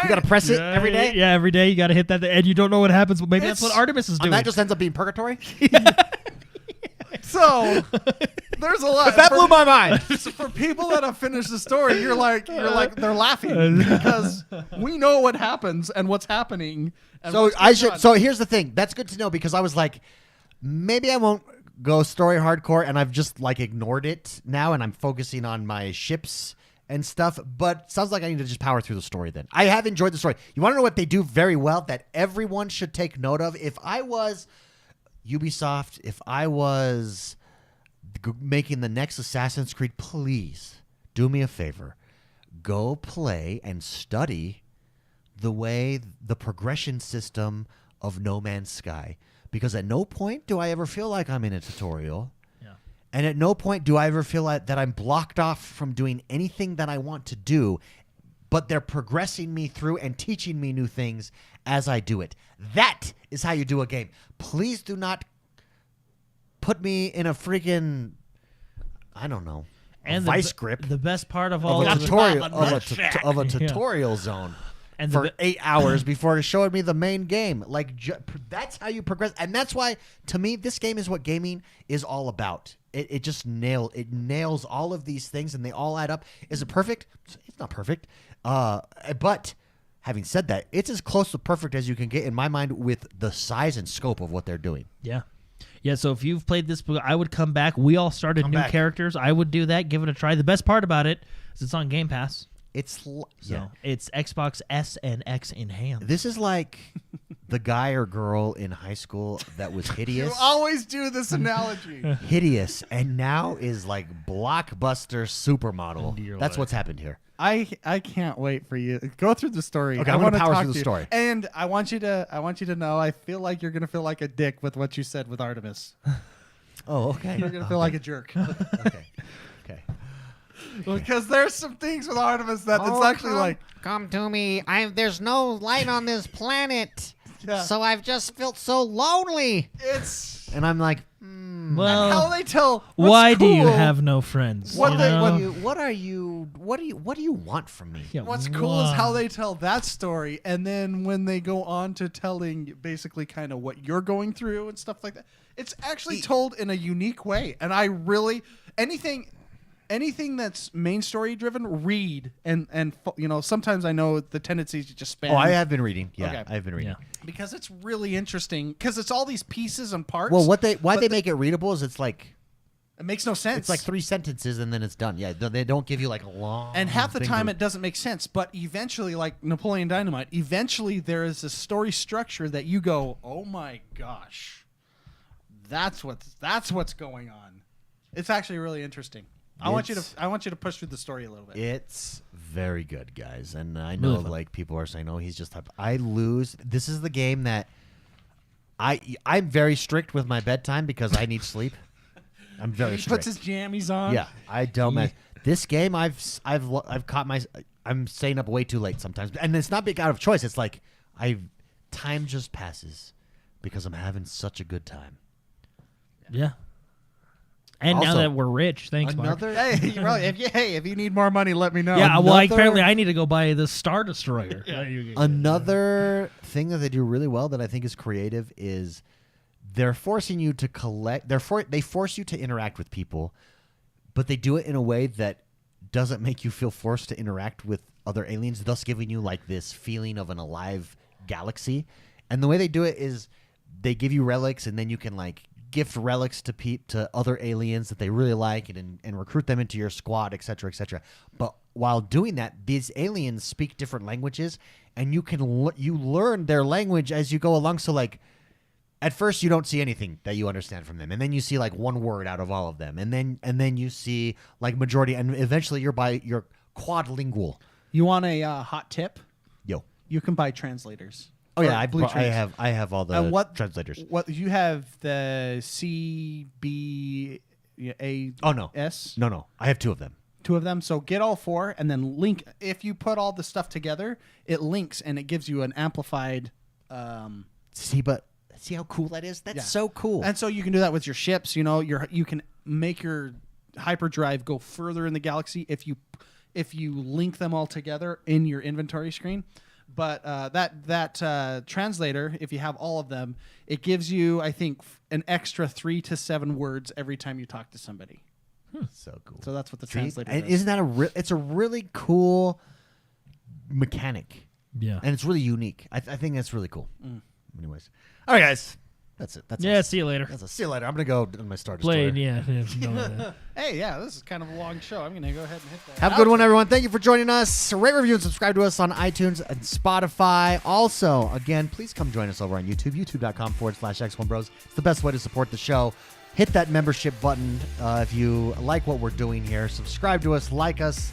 gotta press it every day. Yeah, every day you got to hit that, and you don't know what happens. Maybe that's what Artemis is And doing. that just ends up being purgatory. So there's a lot. That blew my mind. For people that have finished the story, you're like they're laughing because we know what happens and what's happening. And So what's I going should. on. So here's the thing. That's good to know because I was like, maybe I won't go story hardcore, and I've just like ignored it now, and I'm focusing on my ships and stuff. But sounds like I need to just power through the story. Then I have enjoyed the story. You want to know what they do very well that everyone should take note of? If I was Ubisoft, if I was making the next Assassin's Creed, please do me a favor. Go play and study the way the progression system of No Man's Sky. Because at no point do I ever feel like I'm in a tutorial. Yeah. And at no point do I ever feel like that I'm blocked off from doing anything that I want to do. But they're progressing me through and teaching me new things as I do it. That is how you do a game. Please do not put me in a freaking, I don't know, and vice grip The best part of all of a of tutorial it- of a Yeah. tutorial zone And for the 8 hours before it showed me the main game. Like that's how you progress, and that's why to me this game is what gaming is all about. It just nails all of these things, and they all add up. Is it perfect? It's not perfect, but having said that, it's as close to perfect as you can get in my mind with the size and scope of what they're doing. Yeah. Yeah, so if you've played this, I would come back. We all started Come new back. characters. I would do that, give it a try. The best part about it is it's on Game Pass. So So it's Xbox S and X in hand. This is like the guy or girl in high school that was You hideous. always do this analogy. Hideous, and now is like blockbuster supermodel. Into your That's life. what's happened here. I can't wait for you. Go through the story. Okay, I I'm gonna wanna power talk through the to you. story. And I want you to know I feel like you're gonna feel like a dick with what you said with Artemis. Oh, okay. You're gonna feel like a jerk. Okay. Okay. Because there's some things with Artemis that it's actually like Come to me. There's no light on this planet. Yeah. So I've just felt so lonely. it's And I'm like, Well, how they tell. What's why do you cool- have no friends? What you they- know? What do you want from me? Yeah, What's cool is why? how they tell that story, and then when they go on to telling basically kind of what you're going through and stuff like that, it's actually told in a unique way. And I really anything that's main story driven, read and sometimes I know the tendency is to just spam. Oh, I have been reading. Yeah, Okay. I've been reading. Yeah. because it's really interesting because it's all these pieces and parts. Well, why they make it readable is it's like it makes no sense. it's like 3 sentences and then it's done. Yeah, they don't give you like a long. And half the thing time to- it doesn't make sense, but eventually, like Napoleon Dynamite, eventually there is a story structure that you go, "Oh my gosh, that's what's going on." It's actually really interesting. I want you to push through the story a little bit. It's very good, guys. And I know Really fun. like people are saying, "Oh, he's just type." I lose. This is the game that I'm very strict with my bedtime because I need sleep. I'm very He strict. puts his jammies on. Yeah, I don't mess. This game, I've caught I'm staying up way too late sometimes, and it's not big out of choice. It's like time just passes because I'm having such a good time. Yeah. And now Also, that we're rich, thanks, Mark. Another If you need more money, let me know. Yeah, well, another- apparently I need to go buy the Star Destroyer. Another thing that they do really well that I think is creative is they're forcing you to collect. They force you to interact with people, but they do it in a way that doesn't make you feel forced to interact with other aliens, thus giving you like this feeling of an alive galaxy. And the way they do it is they give you relics, and then you can like gift relics to other aliens that they really like, and recruit them into your squad, etc., etc. But while doing that, these aliens speak different languages, and you can you learn their language as you go along. So like, at first you don't see anything that you understand from them, and then you see like one word out of all of them, and then you see like majority, and eventually you're quadlingual. You want a hot tip? Yo. You can buy translators. Oh yeah, Bluetooth. I have all the translators. What you have the CBAS? Oh no, no, I have 2 of them. 2 of them. So get all 4 and then link. If you put all the stuff together, it links and it gives you an amplified. See how cool that is? That's Yeah. so cool. And so you can do that with your ships. You know, you can make your hyperdrive go further in the galaxy if you link them all together in your inventory screen. But that translator, if you have all of them, it gives you, I think, an extra 3 to 7 words every time you talk to somebody. So cool. So that's what the See? translator And does. isn't that it's a really cool mechanic. Yeah. And it's really unique. I think that's really cool. Anyways. All right, guys. That's it. Yeah, see you later. See you later. I'm going to go on my Star Destroyer. Played, yeah. No, Hey, yeah, this is kind of a long show. I'm going to go ahead and hit that. Have a good one, everyone. Thank you for joining us. Rate, review, and subscribe to us on iTunes and Spotify. Also, again, please come join us over on YouTube, youtube.com/XoneBros. It's the best way to support the show. Hit that membership button if you like what we're doing here. Subscribe to us, like us,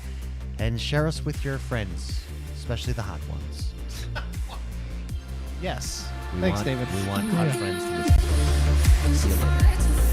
and share us with your friends, especially the hot ones. Yes. We Thanks, want- David. We want hot friends to listen to us. See you later.